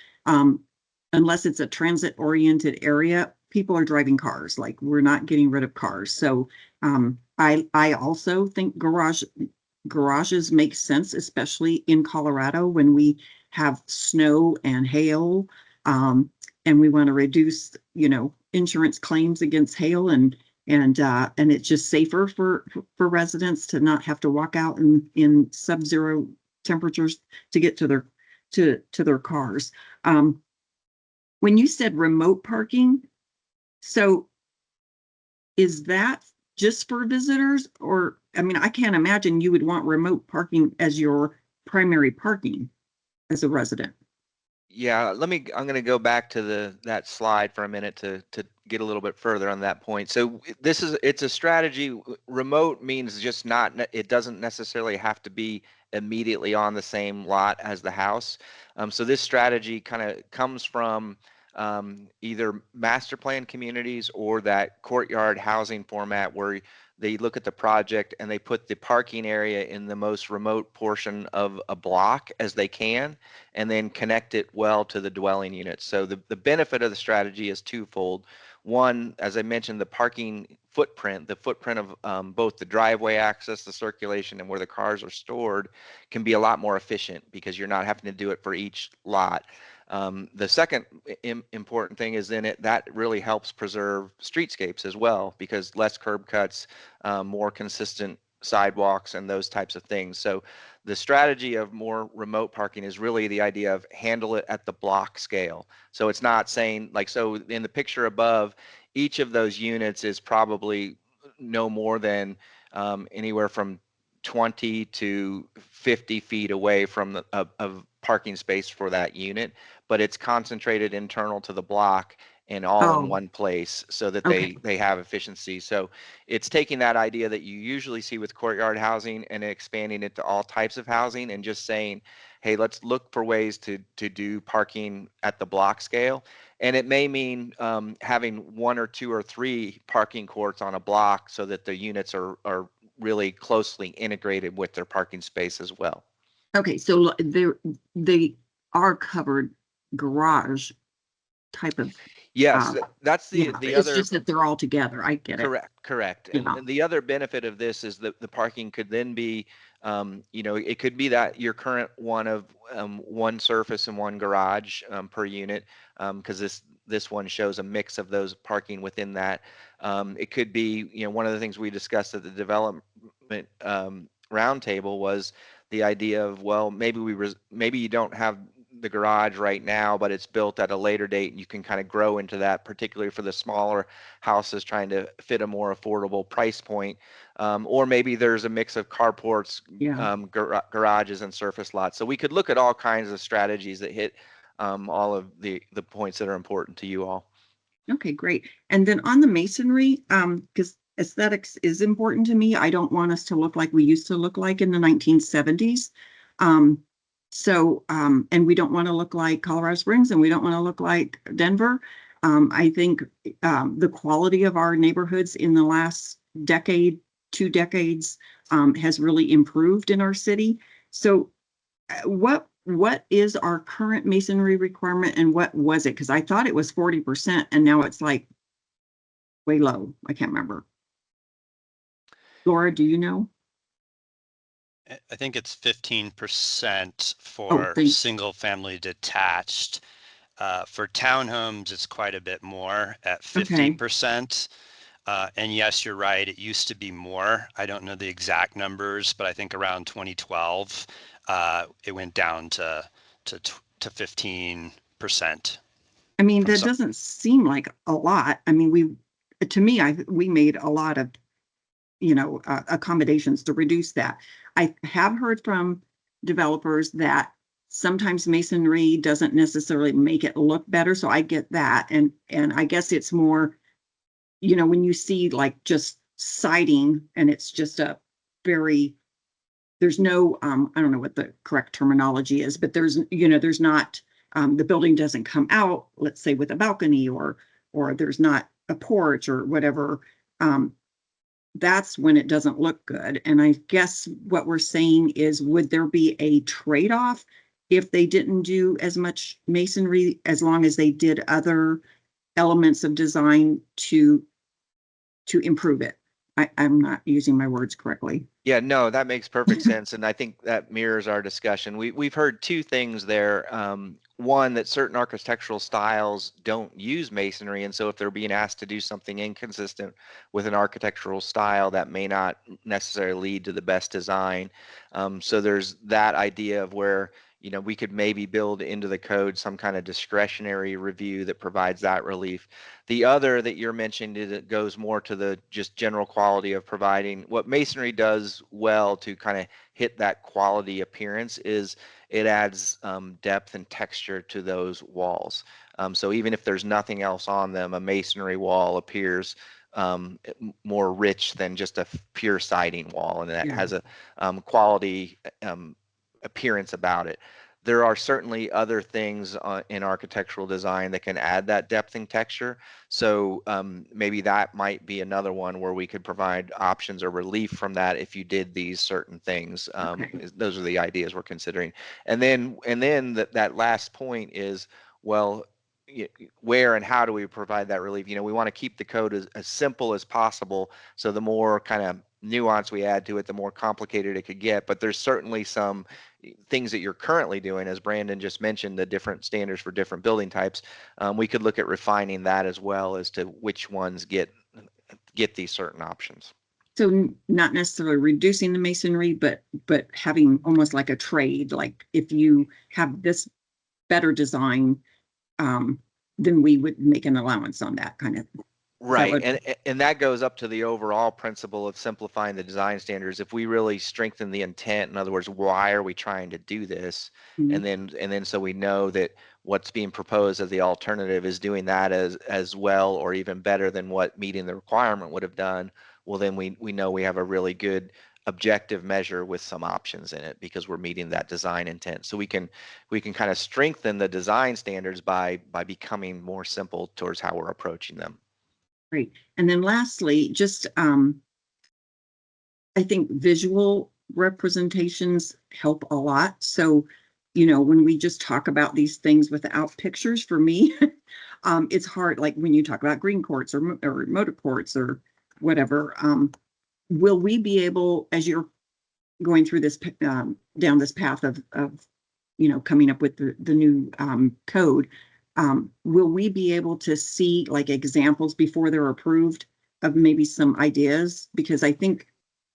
Unless it's a transit oriented area, people are driving cars. Like, we're not getting rid of cars. So I also think garages make sense, especially in Colorado when we have snow and hail, and we want to reduce, you know, insurance claims against hail, and it's just safer for residents to not have to walk out in sub-zero temperatures to get to their cars. When you said remote parking, so is that just for visitors? Or, I mean, I can't imagine you would want remote parking as your primary parking as a resident. Yeah, I'm going to go back to that slide for a minute to get a little bit further on that point. So it's a strategy. Remote means just not, it doesn't necessarily have to be immediately on the same lot as the house. So this strategy kind of comes from either master plan communities or that courtyard housing format where they look at the project and they put the parking area in the most remote portion of a block as they can, and then connect it well to the dwelling units. So the benefit of the strategy is twofold. One, as I mentioned, the parking footprint, the footprint of both the driveway access, the circulation, and where the cars are stored can be a lot more efficient because you're not having to do it for each lot. The second important thing is that really helps preserve streetscapes as well, because less curb cuts, more consistent sidewalks, and those types of things. So the strategy of more remote parking is really the idea of handle it at the block scale. So it's not saying, like, so in the picture above, each of those units is probably no more than anywhere from 20 to 50 feet away from a parking space for that unit, but it's concentrated internal to the block and all in one place so that Okay. they have efficiency. So it's taking that idea that you usually see with courtyard housing and expanding it to all types of housing, and just saying, hey, let's look for ways to do parking at the block scale. And it may mean having 1 or 2 or 3 parking courts on a block so that the units are really closely integrated with their parking space as well. Okay, so they are covered garage type of. Yes, that's the It's other. just that they're all together. I get it. Correct. Yeah. And the other benefit of this is that the parking could then be, you know, it could be that your current one of one surface and one garage per unit, because this one shows a mix of those parking within that. It could be, you know, one of the things we discussed at the development roundtable was the idea of, well, maybe you don't have the garage right now, but it's built at a later date, and you can kind of grow into that, particularly for the smaller houses trying to fit a more affordable price point. Or maybe there's a mix of carports, garages, and surface lots. So we could look at all kinds of strategies that hit all of the points that are important to you all. Okay, great. And then on the masonry, because aesthetics is important to me. I don't want us to look like we used to look like in the 1970s. So, and we don't want to look like Colorado Springs and we don't want to look like Denver. I think the quality of our neighborhoods in the last decade, 2 decades, has really improved in our city. So what is our current masonry requirement and what was it? Because I thought it was 40% and now it's like way low. I can't remember. Laura, do you know? I think it's 15% Oh, for thanks. single family detached. For townhomes, it's quite a bit more at 50%. And yes, you're right. It used to be more. I don't know the exact numbers, but I think around 2012, it went down to 15%. I mean, from that some. doesn't seem like a lot. I mean, we made a lot of, accommodations to reduce that. I have heard from developers that sometimes masonry doesn't necessarily make it look better. So I get that. And I guess it's more, when you see like just siding and it's just there's no, I don't know what the correct terminology is, but there's not, the building doesn't come out, let's say with a balcony or there's not a porch or whatever. That's when it doesn't look good. And I guess what we're saying is, would there be a trade-off if they didn't do as much masonry, as long as they did other elements of design to improve it? I'm not using my words correctly. Yeah, no, that makes perfect sense, and I think that mirrors our discussion. We've heard two things there. One, that certain architectural styles don't use masonry, and so if they're being asked to do something inconsistent with an architectural style, that may not necessarily lead to the best design. So there's that idea of where, we could maybe build into the code some kind of discretionary review that provides that relief. The other that you're mentioning is it goes more to the just general quality of providing. What masonry does well to kind of hit that quality appearance is it adds depth and texture to those walls. So even if there's nothing else on them, a masonry wall appears more rich than just a pure siding wall, and that has a quality appearance about it. There are certainly other things in architectural design that can add that depth and texture. So maybe that might be another one where we could provide options or relief from that if you did these certain things. Those are the ideas we're considering. And then that last point is, well, where and how do we provide that relief? We want to keep the code as simple as possible. So the more kind of nuance we add to it, the more complicated it could get. But there's certainly some things that you're currently doing, as Brandon just mentioned, the different standards for different building types. We could look at refining that as well as to which ones get these certain options. So not necessarily reducing the masonry, but having almost like a trade, like if you have this better design, then we would make an allowance on that kind of. Right, and that goes up to the overall principle of simplifying the design standards. If we really strengthen the intent, in other words, why are we trying to do this? Mhm. And then so we know that what's being proposed as the alternative is doing that as well or even better than what meeting the requirement would have done. Well, then we know we have a really good objective measure with some options in it because we're meeting that design intent. So we can kind of strengthen the design standards by becoming more simple towards how we're approaching them. Great. And then lastly, just I think visual representations help a lot. So, when we just talk about these things without pictures, for me, it's hard. Like when you talk about green courts or motor courts or whatever, will we be able, as you're going through this down this path of coming up with the new code, will we be able to see like examples before they're approved of maybe some ideas? Because I think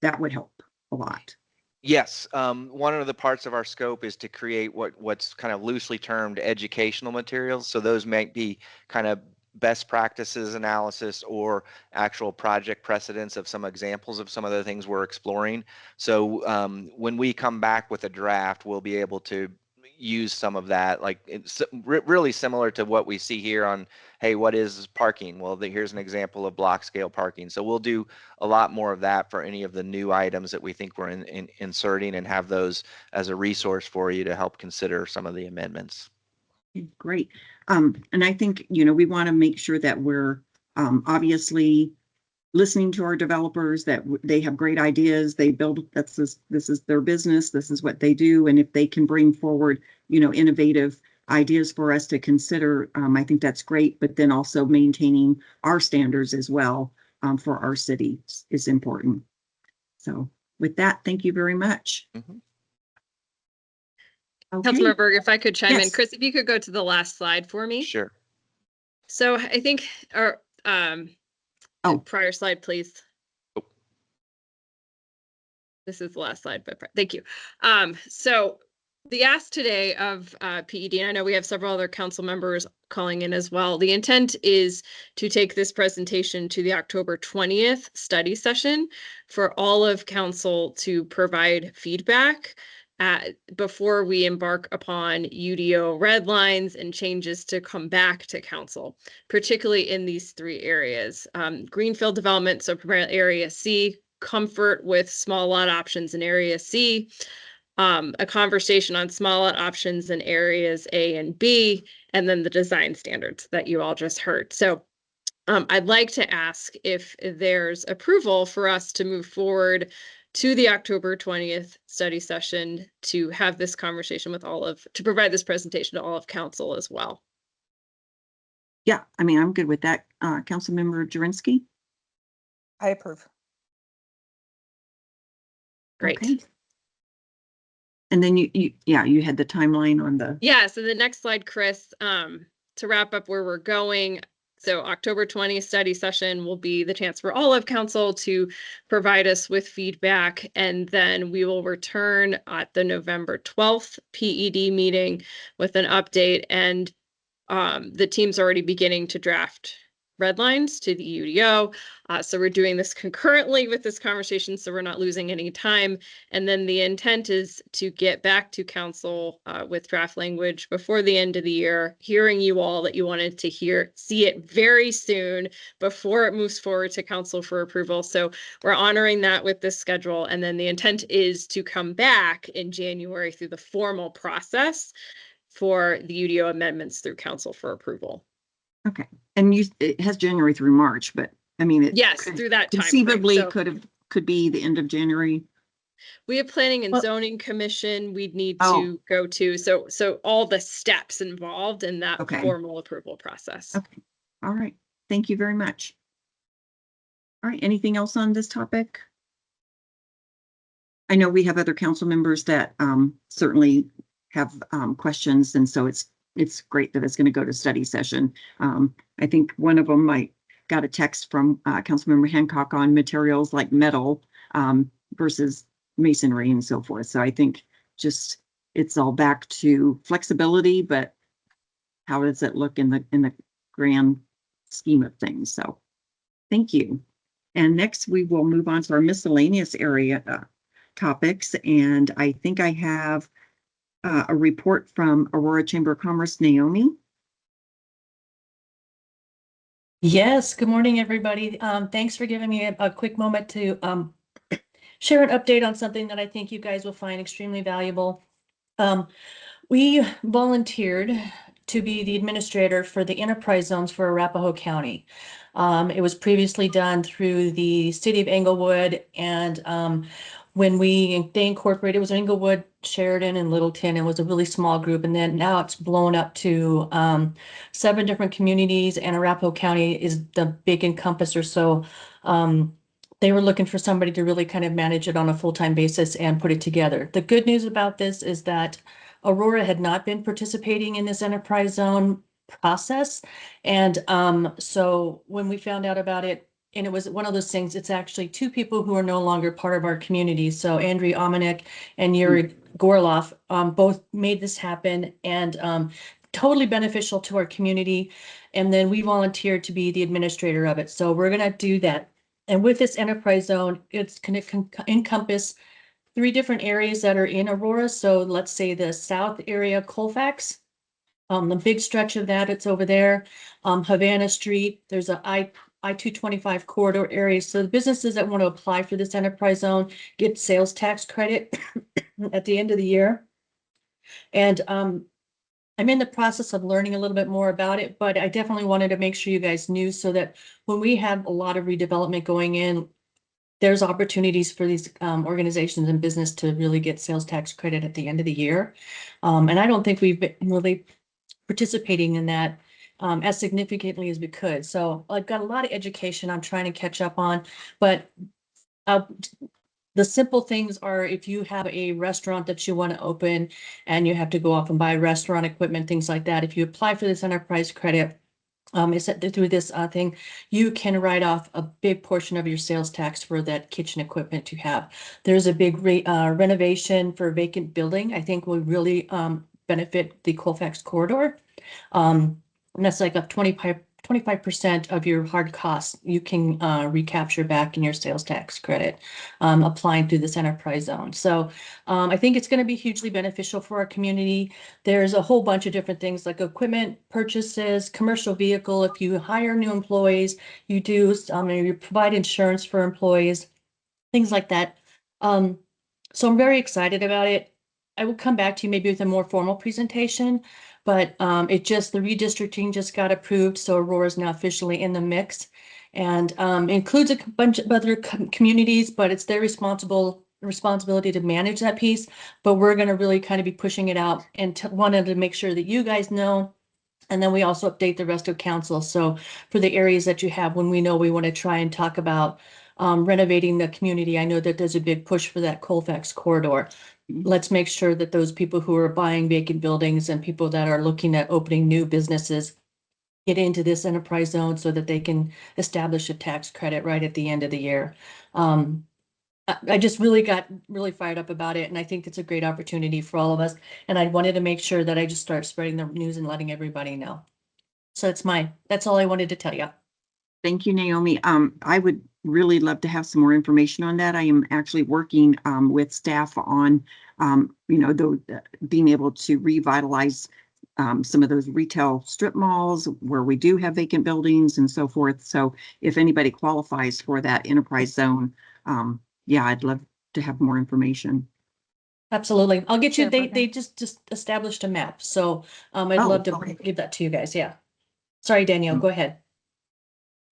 that would help a lot. Yes, one of the parts of our scope is to create what's kind of loosely termed educational materials. So those might be kind of best practices analysis or actual project precedents of some examples of some of the things we're exploring. So when we come back with a draft, we'll be able to use some of that. Like it's really similar to what we see here on, hey, what is parking? Well, here's an example of block scale parking. So we'll do a lot more of that for any of the new items that we think we're inserting, and have those as a resource for you to help consider some of the amendments. Great. And I think, we want to make sure that we're obviously listening to our developers, that they have great ideas. They build, this is their business. This is what they do. And if they can bring forward, innovative ideas for us to consider, I think that's great. But then also maintaining our standards as well for our city is important. So with that, thank you very much. Mm-hmm. Okay. Councilmember Berg, if I could chime in, Yes. Chris, if you could go to the last slide for me. Sure. So I think, or prior slide, please. Oh. This is the last slide, but thank you. So the ask today of PED, and I know we have several other council members calling in as well. The intent is to take this presentation to the October 20th study session for all of council to provide feedback before we embark upon UDO red lines and changes to come back to council, particularly in these three areas. Greenfield development, so primarily area C, comfort with small lot options in area C, a conversation on small lot options in areas A and B, and then the design standards that you all just heard. So I'd like to ask if there's approval for us to move forward to the October 20th study session to have this conversation with to provide this presentation to all of council as well. Yeah, I mean, I'm good with that. Councilmember Jurinsky? I approve. Great. Okay. And then you had the timeline on the. Yeah, so the next slide, Chris, to wrap up where we're going. So October 20th study session will be the chance for all of council to provide us with feedback, and then we will return at the November 12th PED meeting with an update, and the team's already beginning to draft red lines to the UDO. So we're doing this concurrently with this conversation, so we're not losing any time. And then the intent is to get back to council with draft language before the end of the year, hearing you all that you wanted to see it very soon before it moves forward to council for approval. So we're honoring that with this schedule. And then the intent is to come back in January through the formal process for the UDO amendments through council for approval. Okay, and it has January through March, but I mean, through that time conceivably frame. could be the end of January. We have planning and zoning commission we'd need to go to. So all the steps involved in that formal approval process. Okay, all right. Thank you very much. All right, anything else on this topic? I know we have other council members that certainly have questions, and so it's great that it's going to go to study session. I think one of them got a text from Councilmember Hancock on materials like metal versus masonry and so forth. So I think just it's all back to flexibility, but how does it look in the grand scheme of things? So thank you. And next we will move on to our miscellaneous area topics, and I think I have a report from Aurora Chamber of Commerce, Naomi. Yes, good morning, everybody. Thanks for giving me a quick moment to share an update on something that I think you guys will find extremely valuable. We volunteered to be the administrator for the enterprise zones for Arapahoe County. It was previously done through the city of Englewood, and when they incorporated, it was Englewood, Sheridan, and Littleton. It was a really small group, and then now it's blown up to 7 different communities, and Arapahoe County is the big encompasser. So they were looking for somebody to really kind of manage it on a full-time basis and put it together. The good news about this is that Aurora had not been participating in this enterprise zone process, and so when we found out about it, and it was one of those things, it's actually 2 people who are no longer part of our community. So Andriy Omanek and Yuri Gorloff both made this happen, and totally beneficial to our community. And then we volunteered to be the administrator of it. So we're going to do that. And with this enterprise zone, it's going to encompass three different areas that are in Aurora. So let's say the south area, Colfax. The big stretch of that, it's over there. Havana Street, there's a I-225 corridor area. So the businesses that want to apply for this enterprise zone get sales tax credit at the end of the year. And I'm in the process of learning a little bit more about it, but I definitely wanted to make sure you guys knew so that when we have a lot of redevelopment going in, there's opportunities for these organizations and business to really get sales tax credit at the end of the year. And I don't think we've been really participating in that as significantly as we could. So I've got a lot of education I'm trying to catch up on, but the simple things are if you have a restaurant that you want to open and you have to go off and buy restaurant equipment, things like that. If you apply for this enterprise credit, is that through this thing, you can write off a big portion of your sales tax for that kitchen equipment you have. There's a big renovation for vacant building. I think will really benefit the Colfax corridor. And that's like up 25% of your hard costs you can recapture back in your sales tax credit applying through this enterprise zone. So I think it's going to be hugely beneficial for our community. There's a whole bunch of different things like equipment purchases, commercial vehicle. If you hire new employees, you do you provide insurance for employees, things like that. So I'm very excited about it. I will come back to you maybe with a more formal presentation, but the redistricting just got approved, so Aurora is now officially in the mix, and includes a bunch of other communities, but it's their responsibility to manage that piece. But we're going to really kind of be pushing it out and wanted to make sure that you guys know. And then we also update the rest of council. So for the areas that you have, when we know we want to try and talk about renovating the community, I know that there's a big push for that Colfax corridor. Let's make sure that those people who are buying vacant buildings and people that are looking at opening new businesses get into this enterprise zone so that they can establish a tax credit right at the end of the year. I just really got fired up about it, and I think it's a great opportunity for all of us. And I wanted to make sure that I just start spreading the news and letting everybody know. So that's all I wanted to tell you. Thank you, Naomi. I would really love to have some more information on that. I am actually working with staff on, being able to revitalize some of those retail strip malls where we do have vacant buildings and so forth. So if anybody qualifies for that enterprise zone, yeah, I'd love to have more information. Absolutely. I'll get you, Sure, they just established a map. So I'd love to give that to you guys. Yeah. Sorry, Danielle, go ahead.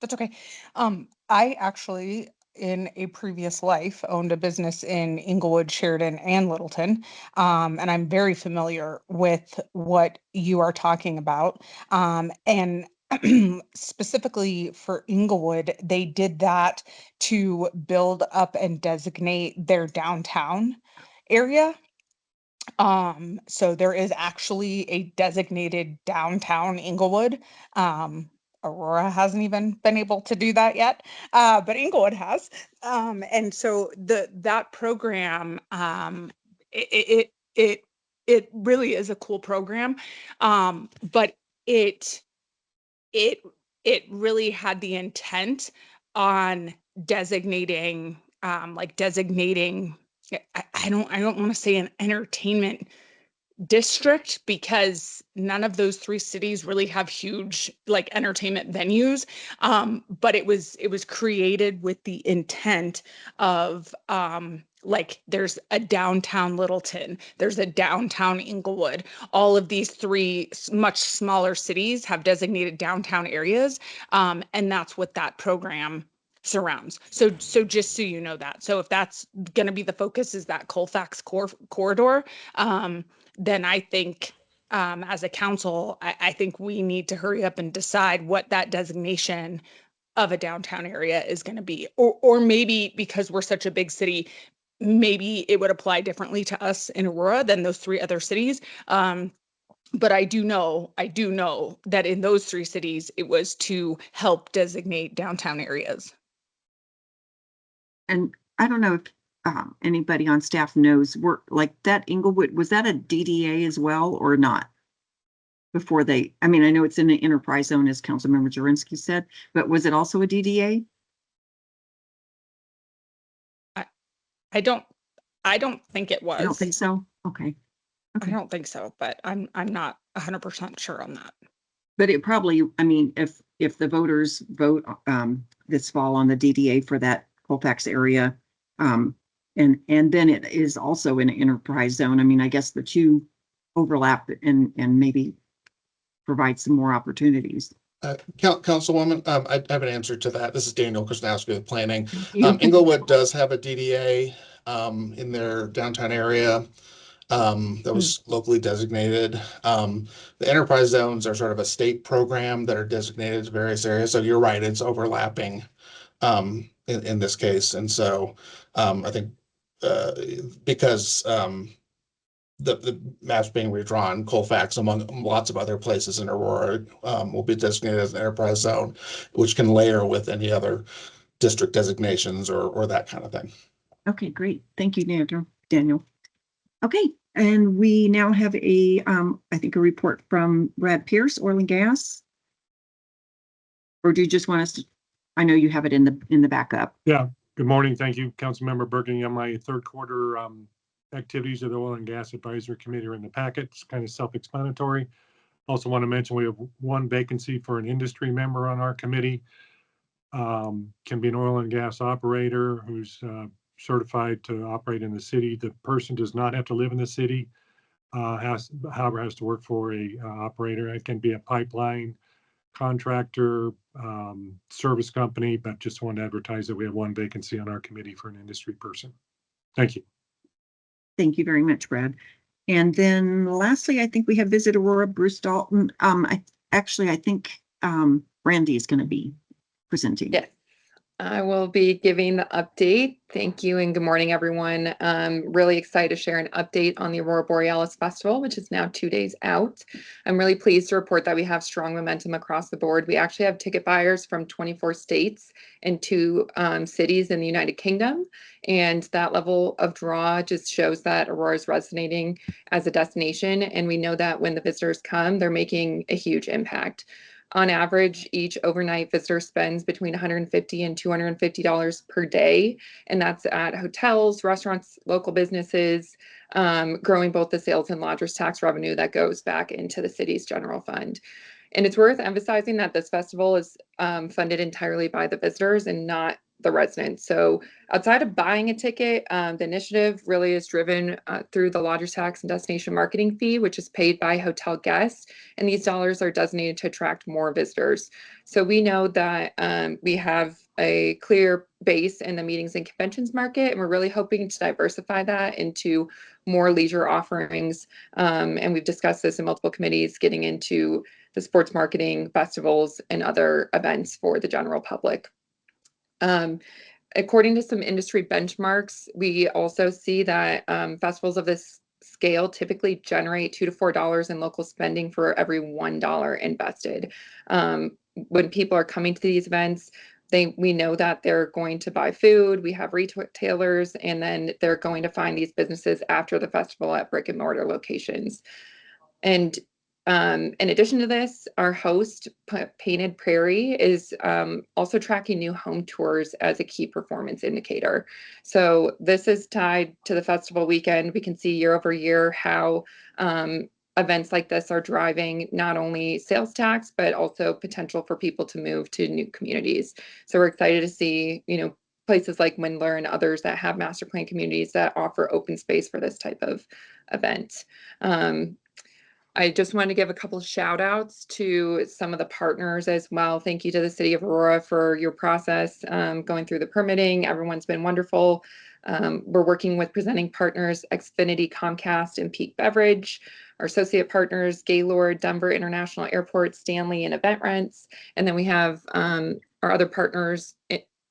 That's okay. I actually, in a previous life, owned a business in Inglewood, Sheridan, and Littleton. And I'm very familiar with what you are talking about. And specifically for Inglewood, they did that to build up and designate their downtown area. So there is actually a designated downtown Inglewood. Aurora hasn't even been able to do that yet, but Inglewood has. And so that program, it really is a cool program, but it really had the intent on designating, I don't want to say an entertainment district, because none of those three cities really have huge like entertainment venues, but it was created with the intent of like there's a downtown Littleton, there's a downtown Inglewood. All of these three much smaller cities have designated downtown areas, and that's what that program surrounds. So just so you know that. So if that's going to be the focus, is that Colfax corridor, then I think as a council, I think we need to hurry up and decide what that designation of a downtown area is going to be. Or maybe because we're such a big city, maybe it would apply differently to us in Aurora than those three other cities. But I do know that in those three cities, it was to help designate downtown areas. And I don't know if anybody on staff knows, like that Inglewood, was that a DDA as well or not? Before I know it's in the enterprise zone, as Councilmember Jurinsky said, but was it also a DDA? I don't I don't think it was. I don't think so. Okay. I don't think so, but I'm not 100% sure on that. But it probably, I mean, if the voters vote this fall on the DDA for that Colfax area, and then it is also in an enterprise zone. I mean, I guess the two overlap and maybe provide some more opportunities. Councilwoman, I have an answer to that. This is Daniel Krasnowski with Planning. you. Inglewood does have a DDA in their downtown area that was locally designated. The enterprise zones are sort of a state program that are designated to various areas. So you're right, it's overlapping in this case. And so I think because the maps being redrawn, Colfax, among lots of other places in Aurora, will be designated as an enterprise zone, which can layer with any other district designations or that kind of thing. Okay, great. Thank you, Daniel. Okay, and we now have I think a report from Brad Pierce, Oil and Gas. Or do you just want us to, I know you have it in the backup. Yeah, good morning. Thank you, Councilmember Bergan. On my third quarter activities of the Oil and Gas Advisory Committee are in the packet. It's kind of self-explanatory. Also want to mention we have one vacancy for an industry member on our committee. Can be an oil and gas operator who's certified to operate in the city. The person does not have to live in the city. However, has to work for a operator. It can be a pipeline contractor, service company, but just wanted to advertise that we have one vacancy on our committee for an industry person. Thank you. Thank you very much, Brad. And then lastly, I think we have Visit Aurora, Bruce Dalton. I think Brandy is going to be presenting. Yes, I will be giving the update. Thank you and good morning, everyone. Really excited to share an update on the Aurora Borealis Festival, which is now 2 days out. I'm really pleased to report that we have strong momentum across the board. We actually have ticket buyers from 24 states and 2 cities in the United Kingdom. And that level of draw just shows that Aurora is resonating as a destination. And we know that when the visitors come, they're making a huge impact. On average, each overnight visitor spends between $150 and $250 per day, and that's at hotels, restaurants, local businesses, growing both the sales and lodgers tax revenue that goes back into the city's general fund. And it's worth emphasizing that this festival is funded entirely by the visitors and not the residents. So outside of buying a ticket, the initiative really is driven through the lodgers tax and destination marketing fee, which is paid by hotel guests. And these dollars are designated to attract more visitors. So we know that we have a clear base in the meetings and conventions market, and we're really hoping to diversify that into more leisure offerings. And we've discussed this in multiple committees, getting into the sports marketing, festivals, and other events for the general public. According to some industry benchmarks, we also see that festivals of this scale typically generate $2 to $4 in local spending for every $1 invested. When people are coming to these events, we know that they're going to buy food, we have retailers, and then they're going to find these businesses after the festival at brick and mortar locations. And in addition to this, our host, Painted Prairie, is also tracking new home tours as a key performance indicator. So this is tied to the festival weekend. We can see year over year how events like this are driving not only sales tax, but also potential for people to move to new communities. So we're excited to see, places like Windler and others that have master plan communities that offer open space for this type of event. I just wanted to give a couple of shout outs to some of the partners as well. Thank you to the City of Aurora for your process going through the permitting. Everyone's been wonderful. We're working with presenting partners, Xfinity, Comcast, and Peak Beverage. Our associate partners, Gaylord, Denver International Airport, Stanley, and Event Rents. And then we have our other partners,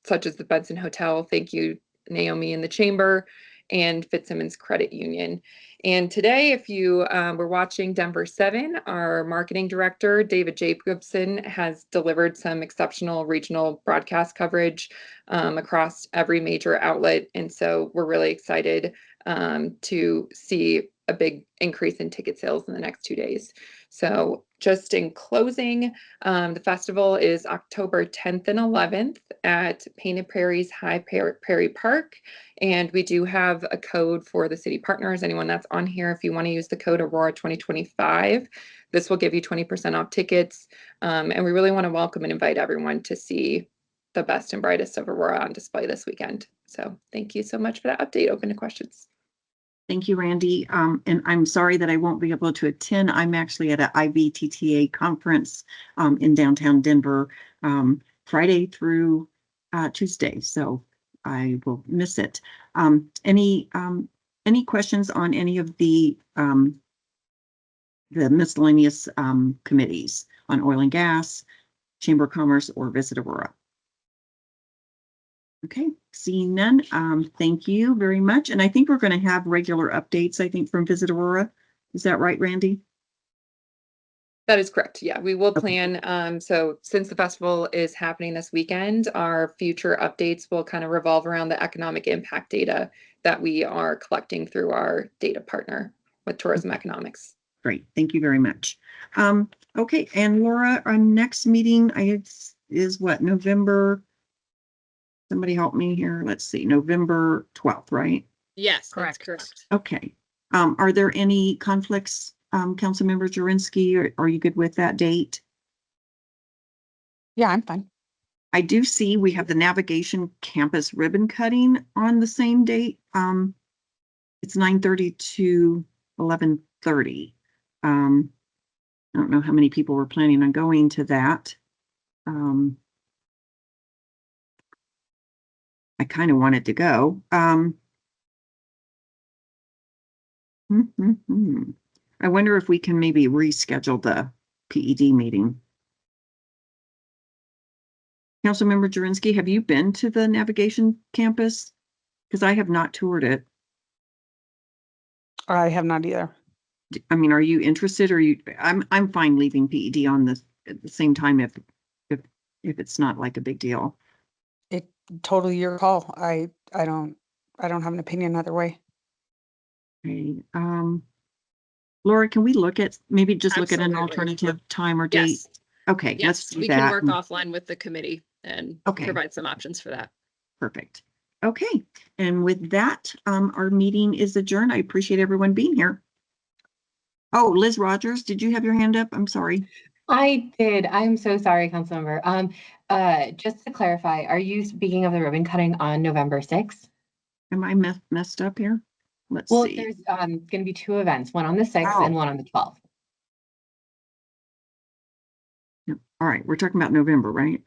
such as the Benson Hotel. Thank you, Naomi and the Chamber, and Fitzsimmons Credit Union. And today, if you were watching Denver 7, our marketing director, David Jacobson, has delivered some exceptional regional broadcast coverage across every major outlet. And so we're really excited to see a big increase in ticket sales in the next 2 days. So just in closing, the festival is October 10th and 11th at Painted Prairie's High Prairie Park. And we do have a code for the city partners. Anyone that's on here, if you want to use the code Aurora 2025, this will give you 20% off tickets. And we really want to welcome and invite everyone to see the best and brightest of Aurora on display this weekend. So thank you so much for that update. Open to questions. Thank you, Randy. And I'm sorry that I won't be able to attend. I'm actually at an IVTTA conference in downtown Denver Friday through Tuesday, so I will miss it. Any questions on any of the miscellaneous committees on oil and gas, Chamber of Commerce, or Visit Aurora? Okay, seeing none, thank you very much. And I think we're going to have regular updates, I think, from Visit Aurora. Is that right, Randy? That is correct. Yeah, we will plan. So since the festival is happening this weekend, our future updates will kind of revolve around the economic impact data that we are collecting through our data partner with Tourism Economics. Great, thank you very much. Okay, and Laura, our next meeting is what, November? Somebody help me here. Let's see, November 12th, right? Yes, that's correct. Okay. Are there any conflicts, Councilmember Jurinsky, or are you good with that date? Yeah, I'm fine. I do see we have the navigation campus ribbon cutting on the same date. It's 9:30 to 11:30. I don't know how many people were planning on going to that. I kind of wanted to go. I wonder if we can maybe reschedule the PED meeting. Councilmember Jurinsky, have you been to the navigation campus? Because I have not toured it. I have not either. I mean, are you interested, or I'm fine leaving PED on this at the same time if it's not like a big deal. It totally your call. I don't have an opinion either way. Okay. Laura, can we look at maybe just look at an Absolutely. alternative time or date? Yes. Okay, let's Yes, do we that. can work offline with the committee and Okay. provide some options for that. Perfect. Okay, and with that, our meeting is adjourned. I appreciate everyone being here. Oh, Liz Rogers, did you have your hand up? I'm sorry. I did. I'm so sorry, Councilmember. Just to clarify, are you speaking of the ribbon cutting on November 6th? Am I messed up here? Let's Well, see. there's going to be two events, one on the 6th and one on the 12th. All right, we're talking about November, right?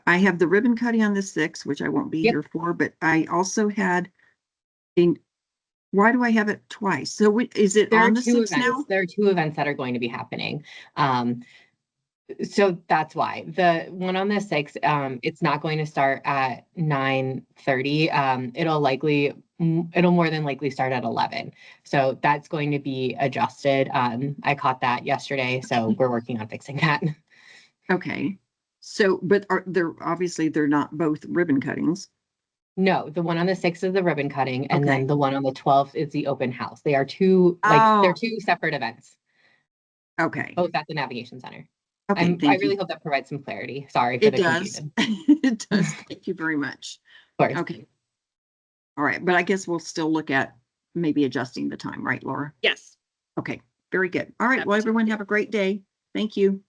I have the ribbon cutting on the 6th, which I won't be here for, but I also had why do I have it twice? So is it on the 6th now? There are two events that are going to be happening. So that's why the one on the 6th, it's not going to start at 9:30. It'll more than likely start at 11. So that's going to be adjusted. I caught that yesterday, so we're working on fixing that. Okay. So, but they're not both ribbon cuttings. No, the one on the 6th is the ribbon cutting, and then the one on the 12th is the open house. They are they're two separate events. Okay. Both at the Navigation Center. Okay, I really hope that provides some clarity. Sorry for the confusion. It does. Thank you very much. Of course. Okay. All right, but I guess we'll still look at maybe adjusting the time, right, Laura? Yes. Okay, very good. All right, well, everyone have a great day. Thank you.